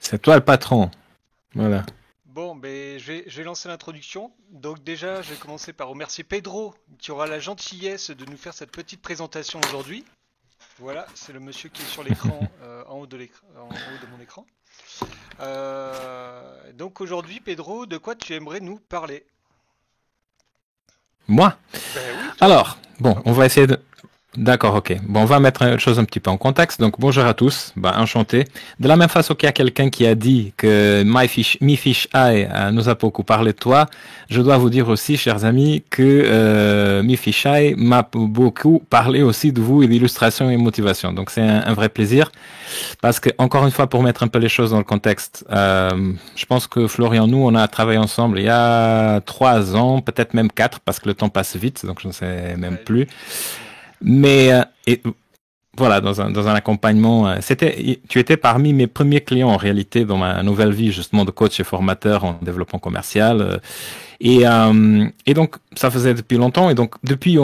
C'est toi le patron. Voilà. Bon, ben, je vais lancer l'introduction. Donc déjà, je vais commencer par remercier Pedro, qui aura la gentillesse de nous faire cette petite présentation aujourd'hui. Voilà, c'est le monsieur qui est sur l'écran, en haut de mon écran. Donc aujourd'hui, Pedro, de quoi tu aimerais nous parler? Moi? Ben oui, toi. Alors, bon, Pas on moi. va essayer de... D'accord, ok. Bon, on va mettre une chose un petit peu en contexte. Donc, bonjour à tous. Bah, enchanté. De la même façon qu'il y a quelqu'un qui a dit que MeFish Eye nous a beaucoup parlé de toi, je dois vous dire aussi, chers amis, que MeFish Eye m'a beaucoup parlé aussi de vous et d'illustration et motivation. Donc, c'est un vrai plaisir. Parce que, encore une fois, pour mettre un peu les choses dans le contexte, je pense que Florian, nous, on a travaillé ensemble il y a 3 ans, peut-être même 4, parce que le temps passe vite, donc je ne sais même Ouais, plus. effectivement. Mais voilà, dans un accompagnement, tu étais parmi mes premiers clients en réalité dans ma nouvelle vie justement de coach et formateur en développement commercial. Et donc ça faisait depuis longtemps. Et donc depuis,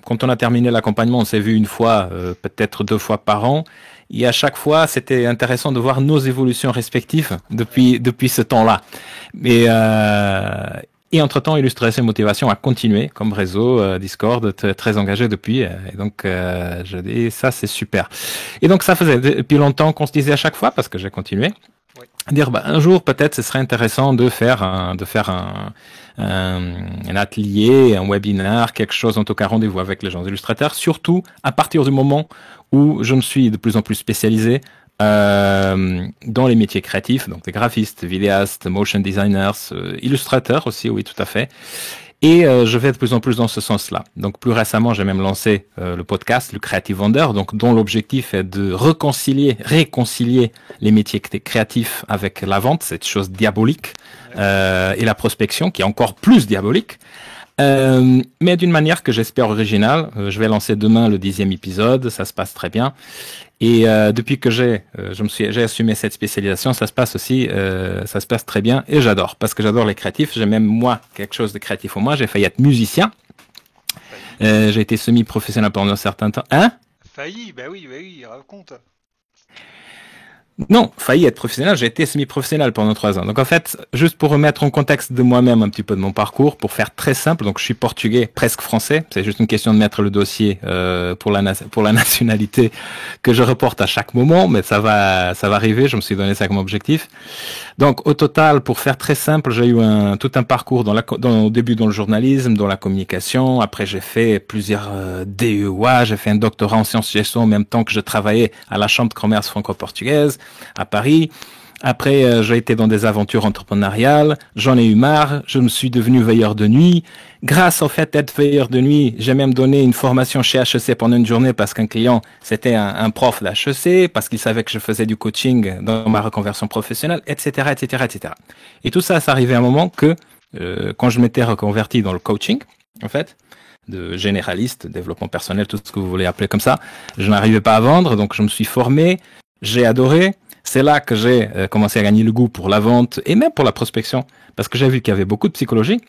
quand on a terminé l'accompagnement, on s'est vu une fois, peut-être 2 fois par an. Et à chaque fois, c'était intéressant de voir nos évolutions respectives Ouais. depuis ce temps-là. Et, et entre-temps, Illustration et Motivation a continué comme réseau Discord, très engagé depuis. Et donc, je dis, ça, c'est super. Et donc, ça faisait depuis longtemps qu'on se disait à chaque fois, parce que j'ai continué, Ouais. dire, bah, un jour, peut-être, ce serait intéressant un atelier, un webinaire, quelque chose, en tout cas, rendez-vous avec les gens illustrateurs, surtout à partir du moment où je me suis de plus en plus spécialisé dans les métiers créatifs, donc des graphistes, vidéastes, motion designers, illustrateurs aussi, oui, tout à fait. Et je vais de plus en plus dans ce sens-là. Donc plus récemment, j'ai même lancé le podcast, le Creative Vendor, donc dont l'objectif est de réconcilier les métiers créatifs avec la vente, cette chose diabolique, Ouais. et la prospection, qui est encore plus diabolique. Mais d'une manière que j'espère originale. Je vais lancer demain le 10e épisode, ça se passe très bien. Et depuis que j'ai assumé cette spécialisation, ça se passe très bien et j'adore parce que j'adore les créatifs. J'ai même moi quelque chose de créatif en moi. J'ai failli être musicien. Failli. J'ai été semi-professionnel pendant un certain temps. Hein? Failli, bah oui, raconte. Non, failli être professionnel, j'ai été semi-professionnel pendant 3 ans. Donc en fait, juste pour remettre en contexte de moi-même un petit peu de mon parcours, pour faire très simple, donc je suis portugais, presque français. C'est juste une question de mettre le dossier pour la nationalité que je reporte à chaque moment, mais ça va arriver. Je me suis donné ça comme objectif. Donc au total, pour faire très simple, j'ai eu tout un parcours au début dans le journalisme, dans la communication. Après, j'ai fait plusieurs DEA, j'ai fait un doctorat en sciences gestion en même temps que je travaillais à la Chambre de commerce franco-portugaise à Paris. Après, j'ai été dans des aventures entrepreneuriales, j'en ai eu marre, je me suis devenu veilleur de nuit. Grâce au fait d'être veilleur de nuit, j'ai même donné une formation chez HEC pendant une journée parce qu'un client, c'était un prof d'HEC, parce qu'il savait que je faisais du coaching dans ma reconversion professionnelle, etc., etc., etc. Et tout ça, ça arrivait à un moment que, quand je m'étais reconverti dans le coaching, en fait, de généraliste, développement personnel, tout ce que vous voulez appeler comme ça, je n'arrivais pas à vendre, donc je me suis formé, j'ai adoré. C'est là que j'ai commencé à gagner le goût pour la vente et même pour la prospection, parce que j'ai vu qu'il y avait beaucoup de psychologie.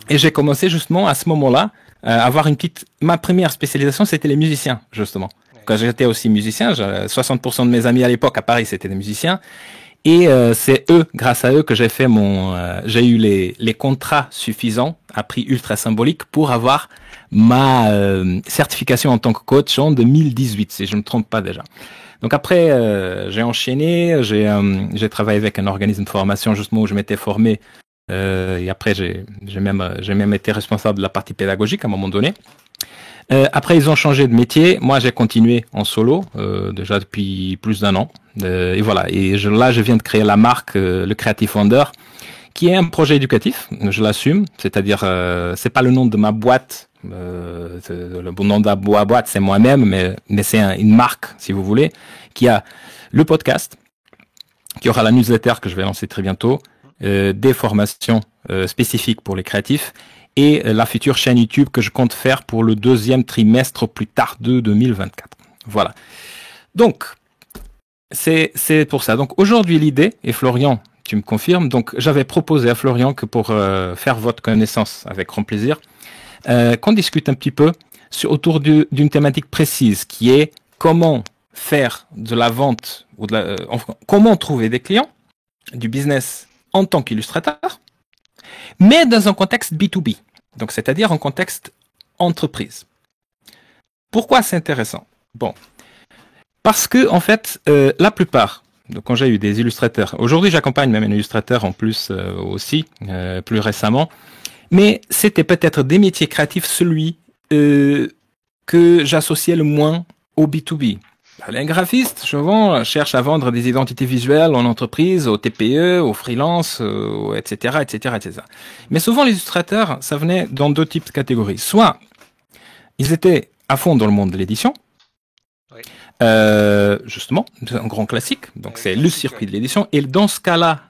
Et Mhm. j'ai commencé justement à ce moment-là à avoir une petite... Ma première spécialisation, c'était les musiciens, justement. Ouais. Quand j'étais aussi musicien, 60% de mes amis à l'époque à Paris, c'était des musiciens. Et c'est eux, grâce à eux, que j'ai eu les contrats suffisants à prix ultra symbolique pour avoir ma certification en tant que coach en 2018, si je ne me trompe pas déjà. Donc après, j'ai enchaîné, j'ai travaillé avec un organisme de formation justement où je m'étais formé. Et après, j'ai même été responsable de la partie pédagogique à un moment donné. Après, ils ont changé de métier. Moi, j'ai continué en solo déjà depuis plus d'1 an. Et voilà. Et là, je viens de créer la marque, le Creative Wonder, qui est un projet éducatif. Je l'assume. C'est-à-dire, c'est pas le nom de ma boîte. Le bon nom de la boîte, c'est moi-même, mais c'est une marque, si vous voulez, qui a le podcast, qui aura la newsletter que je vais lancer très bientôt, des formations spécifiques pour les créatifs et la future chaîne YouTube que je compte faire pour le 2e trimestre au plus tard de 2024. Voilà. Donc, c'est pour ça. Donc aujourd'hui, l'idée, et Florian, tu me confirmes, donc j'avais proposé à Florian que pour faire votre connaissance avec grand plaisir, qu'on discute un petit peu autour d'une thématique précise qui est comment faire de la vente, comment trouver des clients du business en tant qu'illustrateur, mais dans un contexte B2B, donc c'est-à-dire un contexte entreprise. Pourquoi c'est intéressant? Bon, parce que en fait, la plupart, donc quand j'ai eu des illustrateurs, aujourd'hui j'accompagne même un illustrateur en plus aussi, plus récemment, mais c'était peut-être des métiers créatifs celui que j'associais le moins au B2B. Les graphistes, souvent, cherchent à vendre des identités visuelles en entreprise, aux TPE, aux freelance, etc., etc., etc. Mais souvent, les illustrateurs, ça venait dans deux types de catégories. Soit, ils étaient à fond dans le monde de l'édition, Oui. justement, un grand classique, donc c'est le classique, circuit de l'édition, et dans ce cas-là,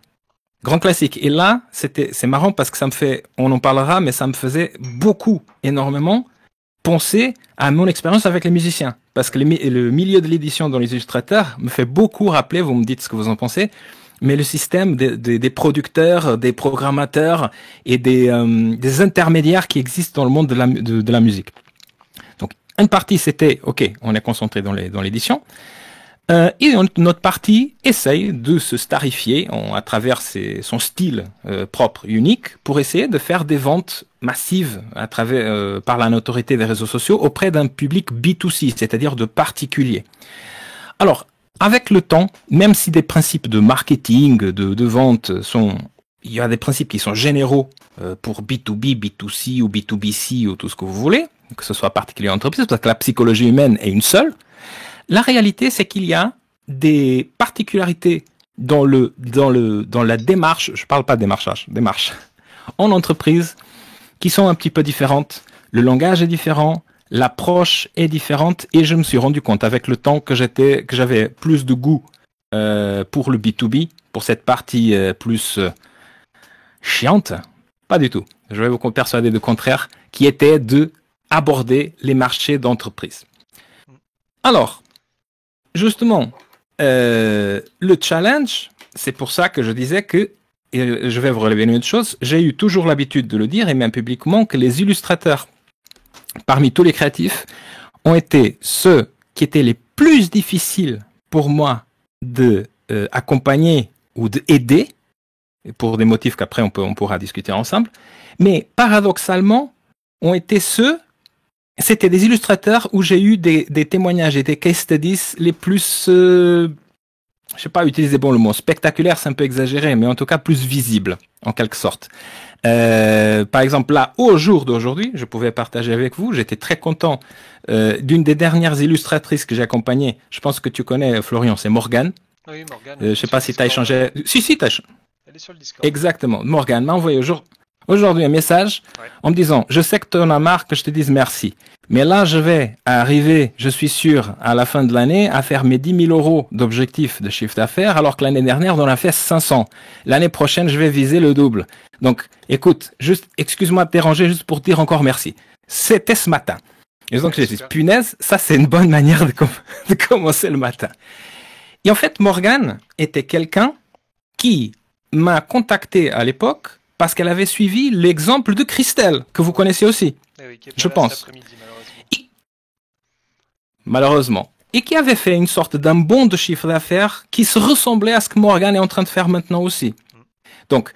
grand classique. Et là, c'est marrant parce que ça me fait, on en parlera, mais ça me faisait beaucoup, énormément, penser à mon expérience avec les musiciens. Parce que le milieu de l'édition dans les illustrateurs me fait beaucoup rappeler, vous me dites ce que vous en pensez, mais le système des producteurs, des programmateurs et des intermédiaires qui existent dans le monde de la musique. Donc, une partie, c'était, OK, on est concentré dans l'édition. Et notre partie essaye de se starifier à travers son style propre, unique, pour essayer de faire des ventes massives par la notoriété des réseaux sociaux auprès d'un public B2C, c'est-à-dire de particuliers. Alors, avec le temps, même si des principes de marketing, de vente il y a des principes qui sont généraux pour B2B, B2C ou B2BC ou tout ce que vous voulez, que ce soit particulier entreprise, parce que la psychologie humaine est une seule. La réalité, c'est qu'il y a des particularités dans la démarche, je parle pas de démarchage, démarche, en entreprise, qui sont un petit peu différentes. Le langage est différent, l'approche est différente, et je me suis rendu compte avec le temps que j'avais plus de goût pour le B2B, pour cette partie plus chiante. Pas du tout. Je vais vous persuader du contraire, qui était de aborder les marchés d'entreprise. Alors, justement, le challenge, c'est pour ça que je disais que, et je vais vous relever une autre chose, j'ai eu toujours l'habitude de le dire, et même publiquement, que les illustrateurs, parmi tous les créatifs, ont été ceux qui étaient les plus difficiles pour moi de accompagner ou d'aider, pour des motifs qu'après on pourra discuter ensemble, mais paradoxalement, ont été c'était des illustrateurs où j'ai eu des témoignages et des case studies les plus, je sais pas utiliser le mot, spectaculaire, c'est un peu exagéré, mais en tout cas plus visibles, en quelque sorte. Par exemple, là, au jour d'aujourd'hui, je pouvais partager avec vous, j'étais très content d'une des dernières illustratrices que j'ai accompagnées. Je pense que tu connais, Florian, c'est Morgane. Oui, Morgane. Je sais pas si tu as échangé. Si, t'as échangé. Elle est sur le Discord. Exactement. Morgane m'a envoyé aujourd'hui un message en me disant, je sais que tu en as marre que je te dise merci. Mais là, je vais arriver, je suis sûr, à la fin de l'année, à faire mes 10 000 euros d'objectif de chiffre d'affaires, alors que l'année dernière, on en a fait 500. L'année prochaine, je vais viser le double. Donc, écoute, juste, excuse-moi de te déranger, juste pour te dire encore merci. C'était ce matin. Et donc, j'ai dit, punaise, ça, c'est une bonne manière de commencer le matin. Et en fait, Morgane était quelqu'un qui m'a contacté à l'époque parce qu'elle avait suivi l'exemple de Christelle, que vous connaissez aussi, je pense. Malheureusement. Et qui avait fait une sorte d'un bond de chiffre d'affaires qui se ressemblait à ce que Morgane est en train de faire maintenant aussi. Donc,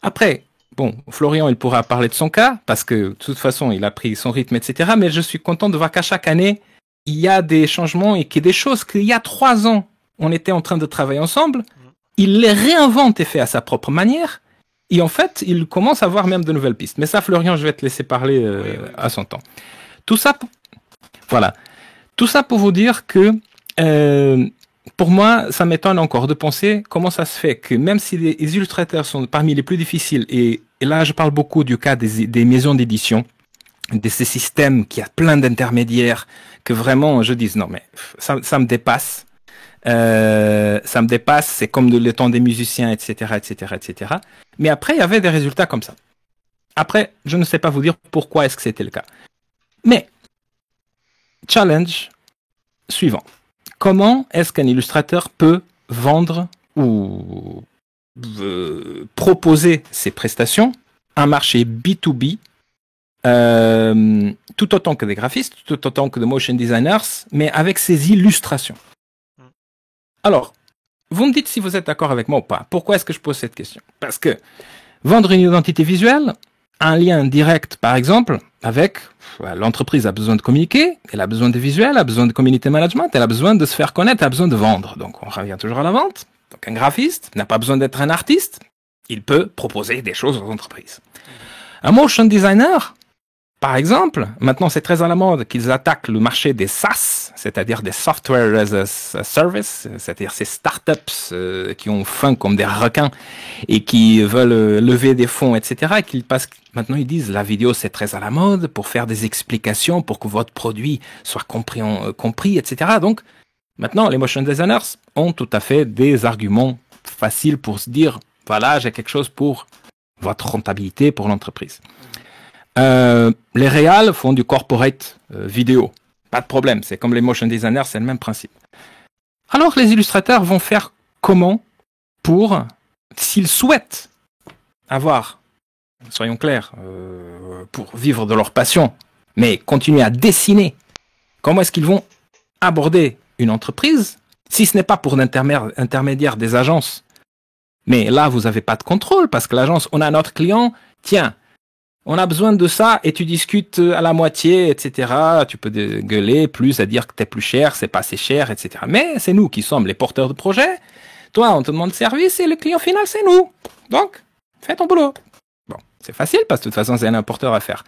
après, bon, Florian, il pourra parler de son cas, parce que de toute façon, il a pris son rythme, etc. Mais je suis content de voir qu'à chaque année, il y a des changements et qu'il y a des choses qu'il y a 3 ans, on était en train de travailler ensemble. Il les réinvente et fait à sa propre manière. Et en fait, il commence à avoir même de nouvelles pistes. Mais ça, Florian, je vais te laisser parler à son temps. Tout ça, voilà. Tout ça pour vous dire que, pour moi, ça m'étonne encore de penser comment ça se fait que même si les illustrateurs sont parmi les plus difficiles, et là, je parle beaucoup du cas des maisons d'édition, de ces systèmes qui a plein d'intermédiaires, que vraiment, je dis, non, mais ça me dépasse. Ça me dépasse, c'est comme le temps des musiciens, etc., etc., etc. Mais après, il y avait des résultats comme ça. Après, je ne sais pas vous dire pourquoi est-ce que c'était le cas. Mais, challenge suivant. Comment est-ce qu'un illustrateur peut vendre ou proposer ses prestations à un marché B2B, tout autant que des graphistes, tout autant que des motion designers, mais avec ses illustrations? Alors, vous me dites si vous êtes d'accord avec moi ou pas. Pourquoi est-ce que je pose cette question? Parce que vendre une identité visuelle a un lien direct, par exemple, avec l'entreprise a besoin de communiquer, elle a besoin de visuels, elle a besoin de community management, elle a besoin de se faire connaître, elle a besoin de vendre. Donc on revient toujours à la vente. Donc un graphiste n'a pas besoin d'être un artiste, il peut proposer des choses aux entreprises. Un motion designer, par exemple, maintenant c'est très à la mode qu'ils attaquent le marché des SaaS, c'est-à-dire des Software as a Service, c'est-à-dire ces startups qui ont faim comme des requins et qui veulent lever des fonds, etc. Et qu'ils passent, maintenant ils disent la vidéo c'est très à la mode pour faire des explications, pour que votre produit soit compris, etc. Donc maintenant les motion designers ont tout à fait des arguments faciles pour se dire voilà j'ai quelque chose pour votre rentabilité pour l'entreprise. Les réals font du corporate vidéo. Pas de problème, c'est comme les motion designers, c'est le même principe. Alors les illustrateurs vont faire comment pour, s'ils souhaitent avoir, soyons clairs, pour vivre de leur passion, mais continuer à dessiner, comment est-ce qu'ils vont aborder une entreprise, si ce n'est pas pour l'intermédiaire des agences. Mais là, vous n'avez pas de contrôle, parce que l'agence, on a notre client, tiens, on a besoin de ça et tu discutes à la moitié, etc. Tu peux gueuler plus à dire que t'es plus cher, c'est pas assez cher, etc. Mais c'est nous qui sommes les porteurs de projet. Toi, on te demande service et le client final, c'est nous. Donc, fais ton boulot. Bon, c'est facile parce que de toute façon, c'est un porteur à faire.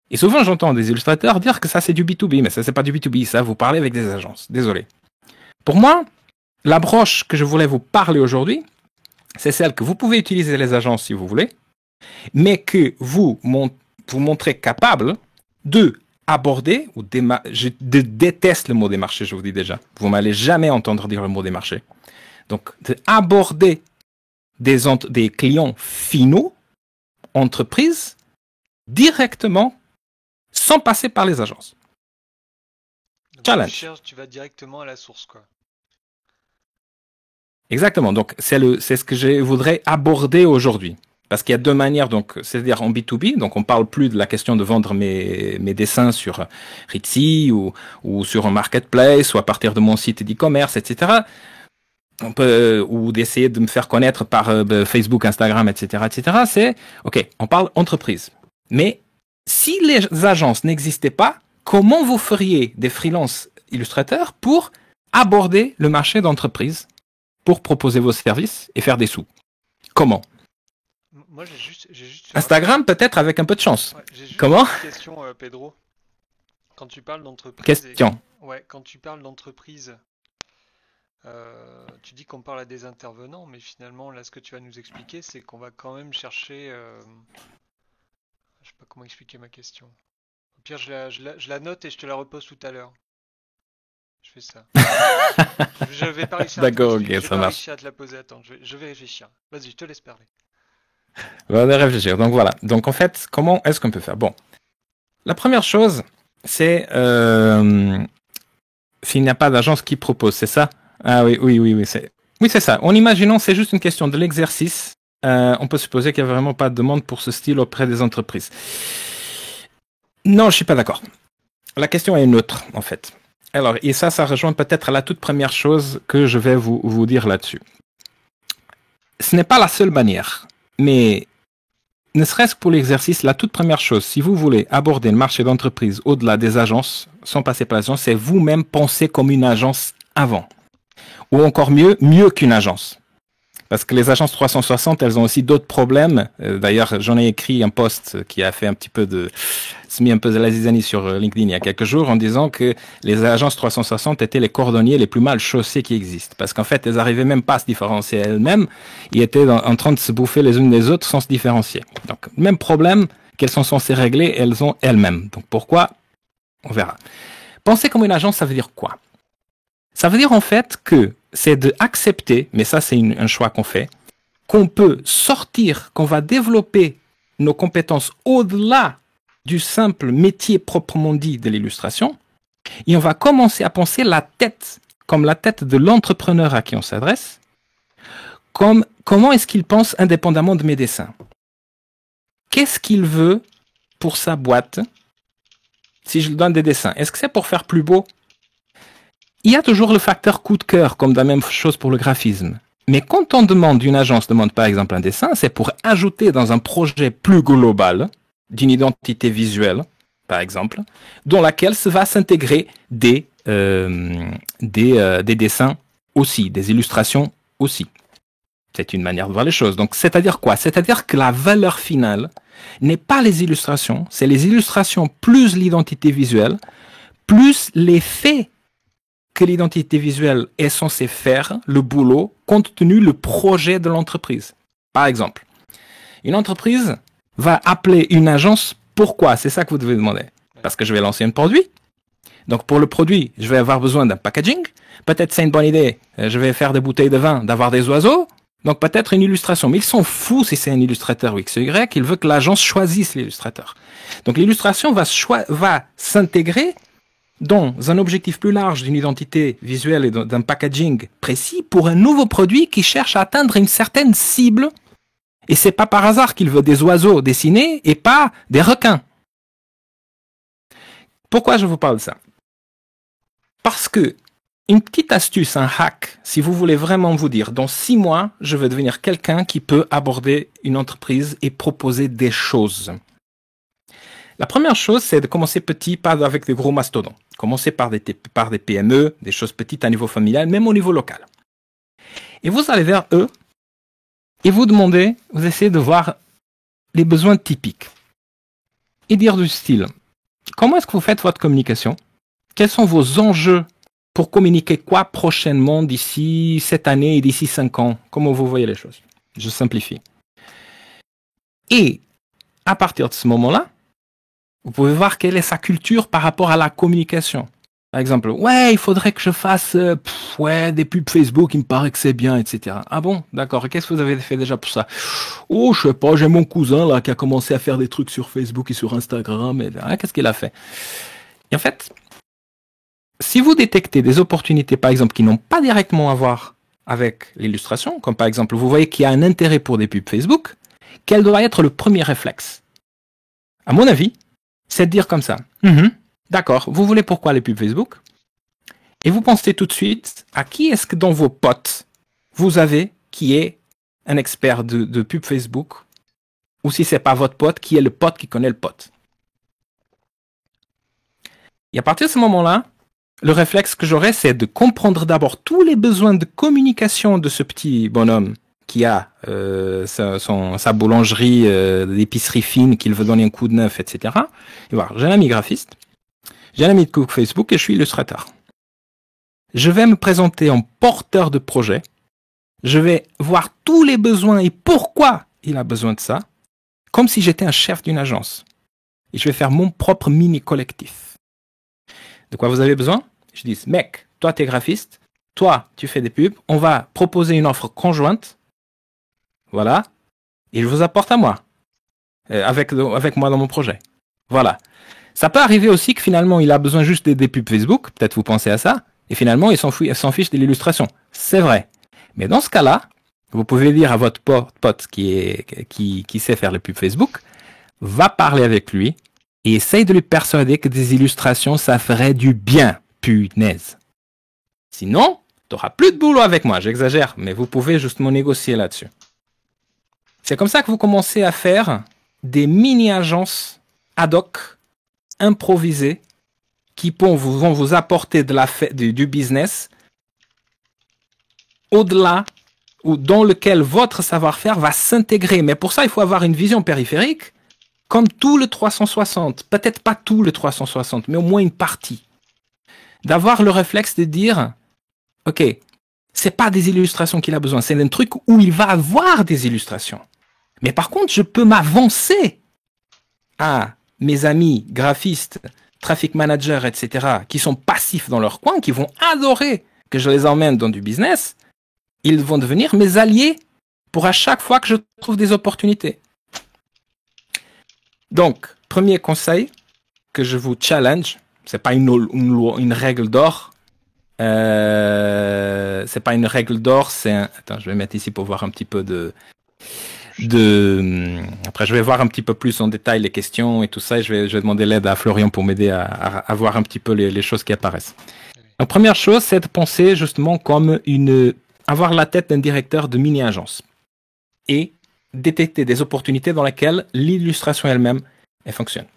Et souvent, j'entends des illustrateurs dire que ça, c'est du B2B. Mais ça, c'est pas du B2B. Ça, vous parlez avec des agences. Désolé. Pour moi, l'approche que je voulais vous parler aujourd'hui, c'est celle que vous pouvez utiliser les agences si vous voulez, mais que vous montrez capable de aborder, je déteste le mot des marchés, je vous dis déjà. Vous m'allez jamais entendre dire le mot des marchés. Donc, d'aborder des clients finaux, entreprises, directement, sans passer par les agences. Donc, Challenge. tu vas directement à la source, quoi. Exactement. Donc, c'est ce que je voudrais aborder aujourd'hui. Parce qu'il y a deux manières, donc, c'est-à-dire en B2B, donc on parle plus de la question de vendre mes dessins sur Etsy ou sur un marketplace ou à partir de mon site d'e-commerce, etc. On peut, ou d'essayer de me faire connaître par Facebook, Instagram, etc., etc. C'est, ok, on parle entreprise. Mais si les agences n'existaient pas, comment vous feriez des freelance illustrateurs pour aborder le marché d'entreprise, pour proposer vos services et faire des sous? Comment? Moi, j'ai juste Instagram, peut-être avec un peu de chance. Ouais, j'ai juste Comment? une question, Pedro. Quand tu parles d'entreprise, Question. quand tu parles d'entreprise, tu dis qu'on parle à des intervenants, mais finalement, là, ce que tu vas nous expliquer, c'est qu'on va quand même chercher. Je sais pas comment expliquer ma question. Au pire, je la note et je te la repose tout à l'heure. Je fais ça. Je vais pas réussir. D'accord, je vais ça pas marche. réussir à te la poser. Attends, je vais réfléchir. Vas-y, je te laisse parler. On va réfléchir. Donc voilà. Donc en fait, comment est-ce qu'on peut faire? Bon, la première chose, c'est s'il n'y a pas d'agence qui propose, c'est ça? Ah oui, c'est ça. En imaginant, c'est juste une question de l'exercice. On peut supposer qu'il n'y a vraiment pas de demande pour ce style auprès des entreprises. Non, je suis pas d'accord. La question est une autre, en fait. Alors, et ça rejoint peut-être à la toute première chose que je vais vous dire là-dessus. Ce n'est pas la seule manière, mais ne serait-ce que pour l'exercice, la toute première chose, si vous voulez aborder le marché d'entreprise au-delà des agences, sans passer par l'agence, c'est vous-même penser comme une agence avant. Ou encore mieux qu'une agence. Parce que les agences 360, elles ont aussi d'autres problèmes. D'ailleurs, j'en ai écrit un post qui a fait un petit peu mis un peu de la zizanie sur LinkedIn il y a quelques jours en disant que les agences 360 étaient les cordonniers les plus mal chaussés qui existent. Parce qu'en fait, elles n'arrivaient même pas à se différencier elles-mêmes. Ils étaient en train de se bouffer les unes les autres sans se différencier. Donc, même problème qu'elles sont censées régler, elles ont elles-mêmes. Donc, pourquoi? On verra. Penser comme une agence, ça veut dire quoi? Ça veut dire en fait que c'est d'accepter, mais ça c'est un choix qu'on fait, qu'on peut sortir, qu'on va développer nos compétences au-delà du simple métier proprement dit de l'illustration, et on va commencer à penser la tête, comme la tête de l'entrepreneur à qui on s'adresse, comme comment est-ce qu'il pense indépendamment de mes dessins. Qu'est-ce qu'il veut pour sa boîte si je lui donne des dessins? Est-ce que c'est pour faire plus beau? il y a toujours le facteur coup de cœur, comme la même chose pour le graphisme. Mais quand on demande, une agence demande par exemple un dessin, c'est pour ajouter dans un projet plus global d'une identité visuelle, par exemple, dans laquelle se va s'intégrer des dessins aussi, des illustrations aussi. C'est une manière de voir les choses. Donc, c'est-à-dire quoi? C'est-à-dire que la valeur finale n'est pas les illustrations, c'est les illustrations plus l'identité visuelle, plus l'effet que l'identité visuelle est censée faire, le boulot, compte tenu le projet de l'entreprise. Par exemple, une entreprise va appeler une agence, pourquoi? C'est ça que vous devez demander. Parce que je vais lancer un produit. Donc pour le produit, je vais avoir besoin d'un packaging. Peut-être c'est une bonne idée, je vais faire des bouteilles de vin, d'avoir des oiseaux. Donc peut-être une illustration. Mais ils sont fous si c'est un illustrateur X ou Y, il veut que l'agence choisisse l'illustrateur. Donc l'illustration va s'intégrer dans un objectif plus large d'une identité visuelle et d'un packaging précis pour un nouveau produit qui cherche à atteindre une certaine cible. Et c'est pas par hasard qu'il veut des oiseaux dessinés et pas des requins. Pourquoi je vous parle de ça? Parce que une petite astuce, un hack, si vous voulez vraiment vous dire, dans 6 mois, je veux devenir quelqu'un qui peut aborder une entreprise et proposer des choses. La première chose, c'est de commencer petit, pas avec des gros mastodons. Commencer par des PME, des choses petites à niveau familial, même au niveau local. Et vous allez vers eux et vous demandez, vous essayez de voir les besoins typiques. Et dire du style, comment est-ce que vous faites votre communication? Quels sont vos enjeux pour communiquer quoi prochainement d'ici cette année et d'ici 5 ans? Comment vous voyez les choses? Je simplifie. Et à partir de ce moment-là, vous pouvez voir quelle est sa culture par rapport à la communication. Par exemple, ouais, il faudrait que je fasse des pubs Facebook, il me paraît que c'est bien, etc. Ah bon, d'accord. Et qu'est-ce que vous avez fait déjà pour ça? Oh, je sais pas, j'ai mon cousin là qui a commencé à faire des trucs sur Facebook et sur Instagram. Et qu'est-ce qu'il a fait? Et en fait, si vous détectez des opportunités, par exemple, qui n'ont pas directement à voir avec l'illustration, comme par exemple, vous voyez qu'il y a un intérêt pour des pubs Facebook, quel doit être le premier réflexe? À mon avis, c'est de dire comme ça. D'accord, vous voulez pourquoi les pubs Facebook? Et vous pensez tout de suite à qui est-ce que dans vos potes, vous avez qui est un expert de pub Facebook? Ou si c'est pas votre pote, qui est le pote qui connaît le pote? Et à partir de ce moment-là, le réflexe que j'aurais, c'est de comprendre d'abord tous les besoins de communication de ce petit bonhomme qui a sa boulangerie d'épicerie fine, qu'il veut donner un coup de neuf, etc. Et voir, j'ai un ami graphiste, j'ai un ami de cook Facebook et je suis illustrateur. Je vais me présenter en porteur de projet. Je vais voir tous les besoins et pourquoi il a besoin de ça, comme si j'étais un chef d'une agence. Et je vais faire mon propre mini-collectif. De quoi vous avez besoin? Je dis, mec, toi t'es graphiste, toi tu fais des pubs, on va proposer une offre conjointe, voilà, et je vous apporte à moi, avec moi dans mon projet. Voilà. Ça peut arriver aussi que finalement il a besoin juste des pubs Facebook, peut-être vous pensez à ça, et finalement il s'en fiche de l'illustration. C'est vrai. Mais dans ce cas-là, vous pouvez dire à votre pote qui sait faire les pubs Facebook, va parler avec lui et essaye de lui persuader que des illustrations, ça ferait du bien, punaise. Sinon, tu n'auras plus de boulot avec moi, j'exagère, mais vous pouvez justement négocier là-dessus. C'est comme ça que vous commencez à faire des mini-agences ad hoc, improvisées, qui vont vous apporter du business au-delà ou dans lequel votre savoir-faire va s'intégrer. Mais pour ça, il faut avoir une vision périphérique, comme tout le 360. Peut-être pas tout le 360, mais au moins une partie. D'avoir le réflexe de dire, ok, c'est pas des illustrations qu'il a besoin, c'est un truc où il va avoir des illustrations. Mais par contre, je peux m'avancer à mes amis graphistes, traffic managers, etc., qui sont passifs dans leur coin, qui vont adorer que je les emmène dans du business. Ils vont devenir mes alliés pour à chaque fois que je trouve des opportunités. Donc, premier conseil que je vous challenge, c'est pas une règle d'or. C'est pas une règle d'or, c'est un... Attends, je vais mettre ici pour voir un petit peu Après, je vais voir un petit peu plus en détail les questions et tout ça. Et je vais demander l'aide à Florian pour m'aider à voir un petit peu les choses qui apparaissent. La première chose, c'est de penser justement comme avoir la tête d'un directeur de mini-agence et détecter des opportunités dans lesquelles l'illustration elle-même elle fonctionne.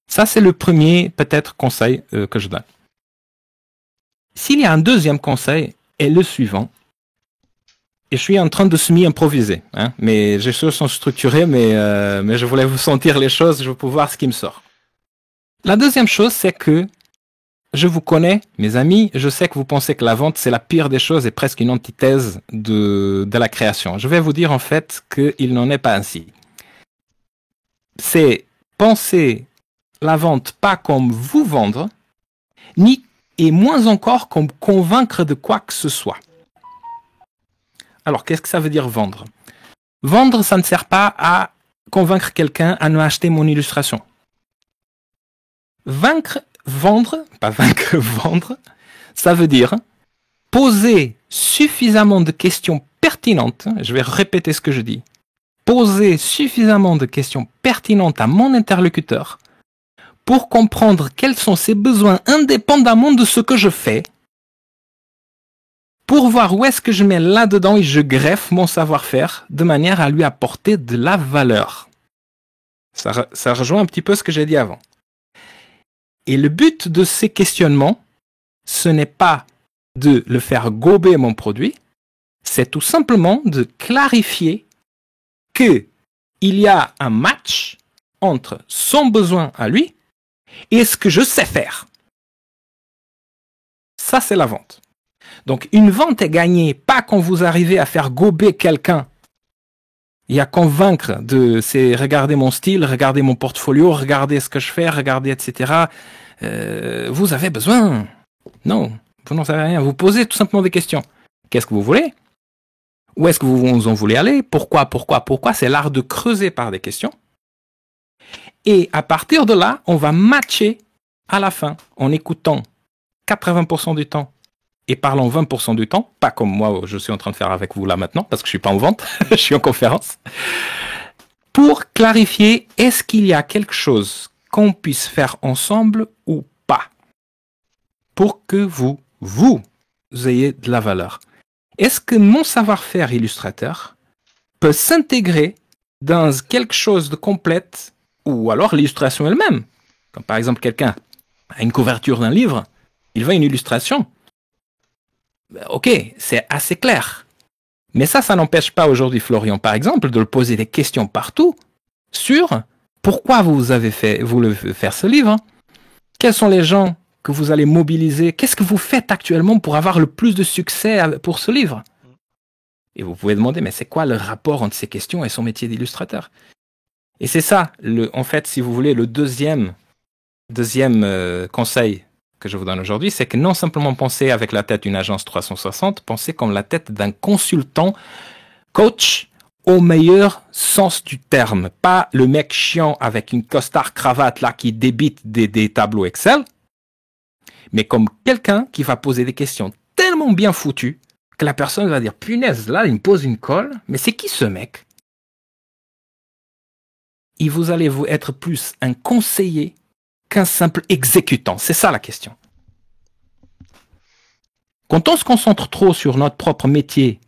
Ça, c'est le premier peut-être conseil que je donne. S'il y a un deuxième conseil, est le suivant. Et je suis en train de semi-improviser, hein, mais les choses sont structurées, mais je voulais vous sentir les choses, je veux voir ce qui me sort. La deuxième chose, c'est que je vous connais, mes amis, je sais que vous pensez que la vente, c'est la pire des choses et presque une antithèse de la création. Je vais vous dire en fait qu'il n'en est pas ainsi. C'est penser la vente pas comme vous vendre, ni et moins encore comme convaincre de quoi que ce soit. Alors, qu'est-ce que ça veut dire vendre? Vendre, ça ne sert pas à convaincre quelqu'un à nous acheter mon illustration. Vendre, ça veut dire poser suffisamment de questions pertinentes, je vais répéter ce que je dis, poser suffisamment de questions pertinentes à mon interlocuteur pour comprendre quels sont ses besoins indépendamment de ce que je fais, pour voir où est-ce que je mets là-dedans et je greffe mon savoir-faire de manière à lui apporter de la valeur. Ça rejoint un petit peu ce que j'ai dit avant. Et le but de ces questionnements, ce n'est pas de le faire gober mon produit, c'est tout simplement de clarifier qu'il y a un match entre son besoin à lui et ce que je sais faire. Ça, c'est la vente. Donc, une vente est gagnée pas quand vous arrivez à faire gober quelqu'un et à convaincre c'est regardez mon style, regardez mon portfolio, regardez ce que je fais, regardez, etc. Vous avez besoin. Non, vous n'en savez rien. Vous posez tout simplement des questions. Qu'est-ce que vous voulez? Où est-ce que vous en voulez aller? Pourquoi? C'est l'art de creuser par des questions. Et à partir de là, on va matcher à la fin en écoutant 80% du temps et parlant 20% du temps, pas comme moi je suis en train de faire avec vous là maintenant, parce que je suis pas en vente, je suis en conférence, pour clarifier est-ce qu'il y a quelque chose qu'on puisse faire ensemble ou pas, pour que vous ayez de la valeur. Est-ce que mon savoir-faire illustrateur peut s'intégrer dans quelque chose de complète, ou alors l'illustration elle-même? Comme par exemple quelqu'un a une couverture d'un livre, il veut une illustration. Ok, c'est assez clair. Mais ça n'empêche pas aujourd'hui Florian, par exemple, de le poser des questions partout sur pourquoi vous voulez faire ce livre. Quels sont les gens que vous allez mobiliser? Qu'est-ce que vous faites actuellement pour avoir le plus de succès pour ce livre? Et vous pouvez demander, mais c'est quoi le rapport entre ces questions et son métier d'illustrateur? Et c'est ça, en fait, si vous voulez, le deuxième conseil que je vous donne aujourd'hui, c'est que non simplement penser avec la tête d'une agence 360, pensez comme la tête d'un consultant, coach, au meilleur sens du terme. Pas le mec chiant avec une costard cravate là qui débite des tableaux Excel, mais comme quelqu'un qui va poser des questions tellement bien foutues que la personne va dire, punaise, là, il me pose une colle, mais c'est qui ce mec? Et vous allez être plus un conseiller qu'un simple exécutant. C'est ça la question. Quand on se concentre trop sur notre propre métier,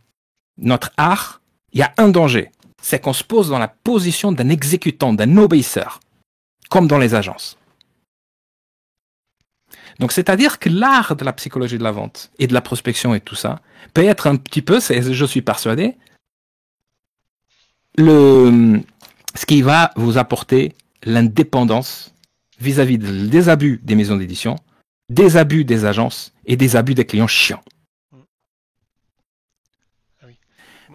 notre art, il y a un danger. C'est qu'on se pose dans la position d'un exécutant, d'un obéisseur, comme dans les agences. Donc, c'est-à-dire que l'art de la psychologie de la vente et de la prospection et tout ça peut être un petit peu, je suis persuadé, ce qui va vous apporter l'indépendance vis-à-vis des abus des maisons d'édition, des abus des agences et des abus des clients chiants. Oui.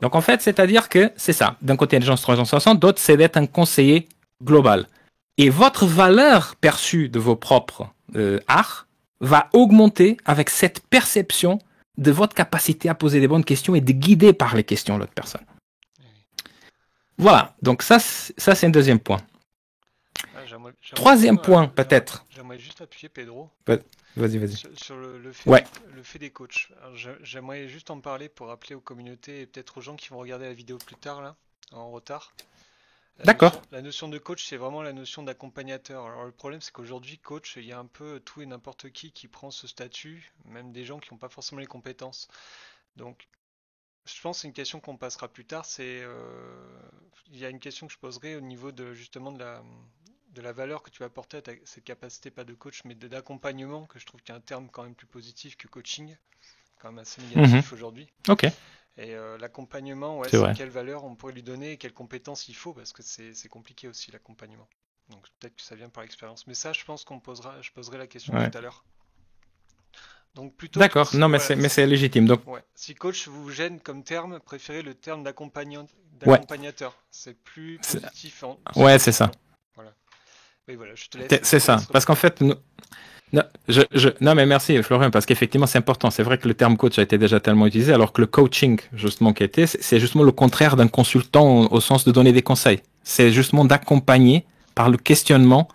Donc en fait, c'est-à-dire que c'est ça. D'un côté, l'agence 360, d'autre, c'est d'être un conseiller global. Et votre valeur perçue de vos propres arts va augmenter avec cette perception de votre capacité à poser des bonnes questions et de guider par les questions l'autre personne. Oui. Voilà, donc ça c'est un deuxième point. Troisième point, peut-être. J'aimerais juste appuyer, Pedro. Vas-y. Sur le fait des coachs. J'aimerais juste en parler pour rappeler aux communautés et peut-être aux gens qui vont regarder la vidéo plus tard, là, en retard. D'accord. La notion de coach, c'est vraiment la notion d'accompagnateur. Alors le problème, c'est qu'aujourd'hui, coach, il y a un peu tout et n'importe qui prend ce statut, même des gens qui n'ont pas forcément les compétences. Donc, je pense que c'est une question qu'on passera plus tard. Il y a une question que je poserai au niveau de justement de la valeur que tu vas apporter à cette capacité, pas de coach, mais d'accompagnement, que je trouve qu'il y a un terme quand même plus positif que coaching, quand même assez Mhm. négatif aujourd'hui. Ok, Et l'accompagnement, ouais, c'est c'est vrai. quelle valeur on pourrait lui donner et quelles compétences il faut, parce que c'est compliqué aussi l'accompagnement. Donc peut-être que ça vient par l'expérience. Mais ça, je pense je poserai la question Ouais. tout à l'heure. Donc plutôt, D'accord. Non, mais voilà, c'est légitime. Donc, ouais. Si coach vous gêne comme terme, préférez le terme ouais. d'accompagnateur. C'est plus C'est- positif Ouais, selon c'est mon ça. plan. Voilà. Oui, voilà, je C'est te laisse ça. Parce qu'en rebondir. fait, non, non, mais merci Florian, parce qu'effectivement c'est important. C'est vrai que le terme coach a été déjà tellement utilisé, alors que le coaching, justement, qui était, c'est justement le contraire d'un consultant au sens de donner des conseils. C'est justement d'accompagner par le questionnement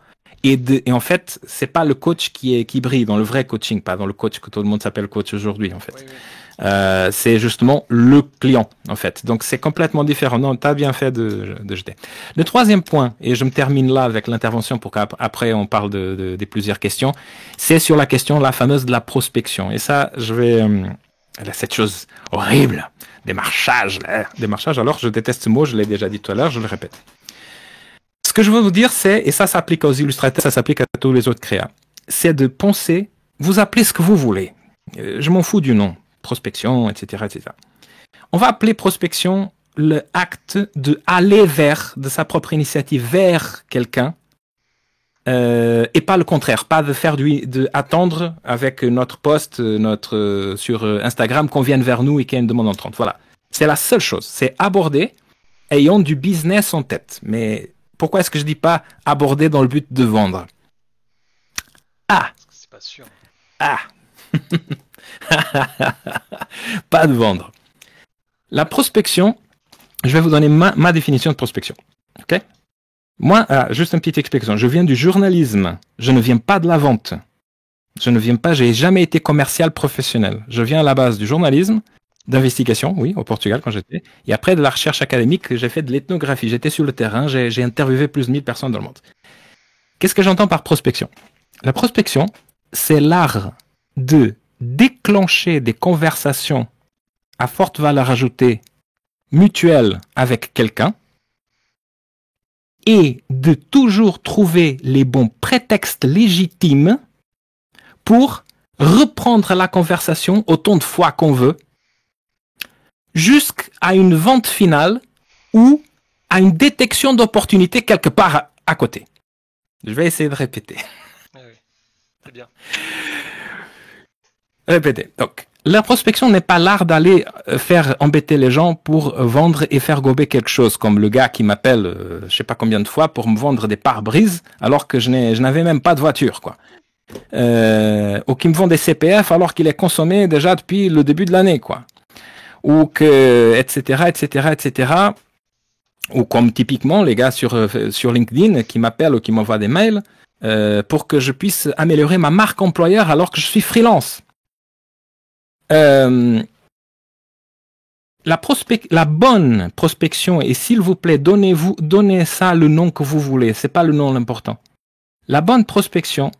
et en fait, c'est pas le coach qui brille dans le vrai coaching, pas dans le coach que tout le monde s'appelle coach aujourd'hui, en Oui, fait. oui. C'est justement le client, en fait. Donc c'est complètement différent. Non, t'as bien fait de jeter. Le troisième point, et je me termine là avec l'intervention pour qu'après on parle des plusieurs questions, c'est sur la question, la fameuse de la prospection. Et ça, je vais... cette chose horrible, démarchage. Démarchage, alors je déteste ce mot, je l'ai déjà dit tout à l'heure, je le répète. Ce que je veux vous dire, c'est, et ça s'applique aux illustrateurs, ça s'applique à tous les autres créas, c'est de penser, vous appelez ce que vous voulez. Je m'en fous du nom, prospection, etc., etc. On va appeler prospection le acte de aller vers, de sa propre initiative, vers quelqu'un, et pas le contraire, pas de faire de attendre avec notre post, sur Instagram qu'on vienne vers nous et qu'il y ait une demande entrante. Voilà, c'est la seule chose, c'est aborder ayant du business en tête. Mais pourquoi est-ce que je dis pas aborder dans le but de vendre? Ah, Parce que c'est pas sûr. ah, pas de vendre. La prospection, je vais vous donner ma définition de prospection. Ok? Moi, juste une petite explication. Je viens du journalisme. Je ne viens pas de la vente. Je ne viens pas, j'ai jamais été commercial professionnel. Je viens à la base du journalisme, d'investigation, oui, au Portugal quand j'étais, et après de la recherche académique, j'ai fait de l'ethnographie. J'étais sur le terrain, j'ai interviewé plus de 1000 personnes dans le monde. Qu'est-ce que j'entends par prospection? La prospection, c'est l'art de déclencher des conversations à forte valeur ajoutée mutuelle avec quelqu'un et de toujours trouver les bons prétextes légitimes pour reprendre la conversation autant de fois qu'on veut jusqu'à une vente finale ou à une détection d'opportunité quelque part à côté. Je vais essayer de répéter. Ah oui, c'est bien. Répétez. Donc, la prospection n'est pas l'art d'aller faire embêter les gens pour vendre et faire gober quelque chose, comme le gars qui m'appelle, je sais pas combien de fois, pour me vendre des pare-brises, alors que je n'avais même pas de voiture, quoi. Ou qui me vend des CPF alors qu'il est consommé déjà depuis le début de l'année, quoi. Ou que, etc., etc., etc. Ou comme typiquement les gars sur LinkedIn qui m'appellent ou qui m'envoient des mails pour que je puisse améliorer ma marque employeur alors que je suis freelance. La bonne prospection, et s'il vous plaît, donnez ça le nom que vous voulez, c'est pas le nom l'important. La bonne prospection,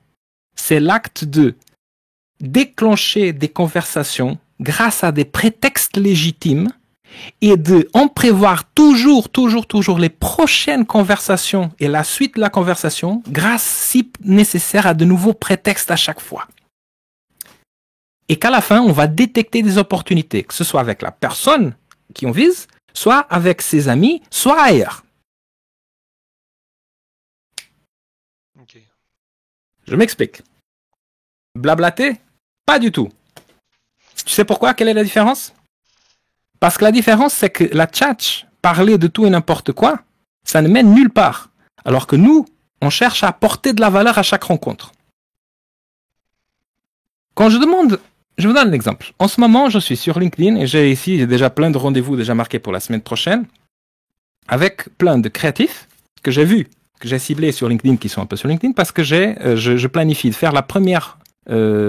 c'est l'acte de déclencher des conversations grâce à des prétextes légitimes et de en prévoir toujours les prochaines conversations et la suite de la conversation grâce, si nécessaire, à de nouveaux prétextes à chaque fois. Et qu'à la fin, on va détecter des opportunités, que ce soit avec la personne qui on vise, soit avec ses amis, soit ailleurs. Ok. Je m'explique. Blablater? Pas du tout. Tu sais pourquoi? Quelle est la différence? Parce que la différence, c'est que la tchatch, parler de tout et n'importe quoi, ça ne mène nulle part. Alors que nous, on cherche à apporter de la valeur à chaque rencontre. Quand je demande, je vous donne un exemple. En ce moment, je suis sur LinkedIn et j'ai déjà plein de rendez-vous déjà marqués pour la semaine prochaine avec plein de créatifs que j'ai vus, que j'ai ciblés sur LinkedIn, qui sont un peu sur LinkedIn, parce que je planifie de faire la première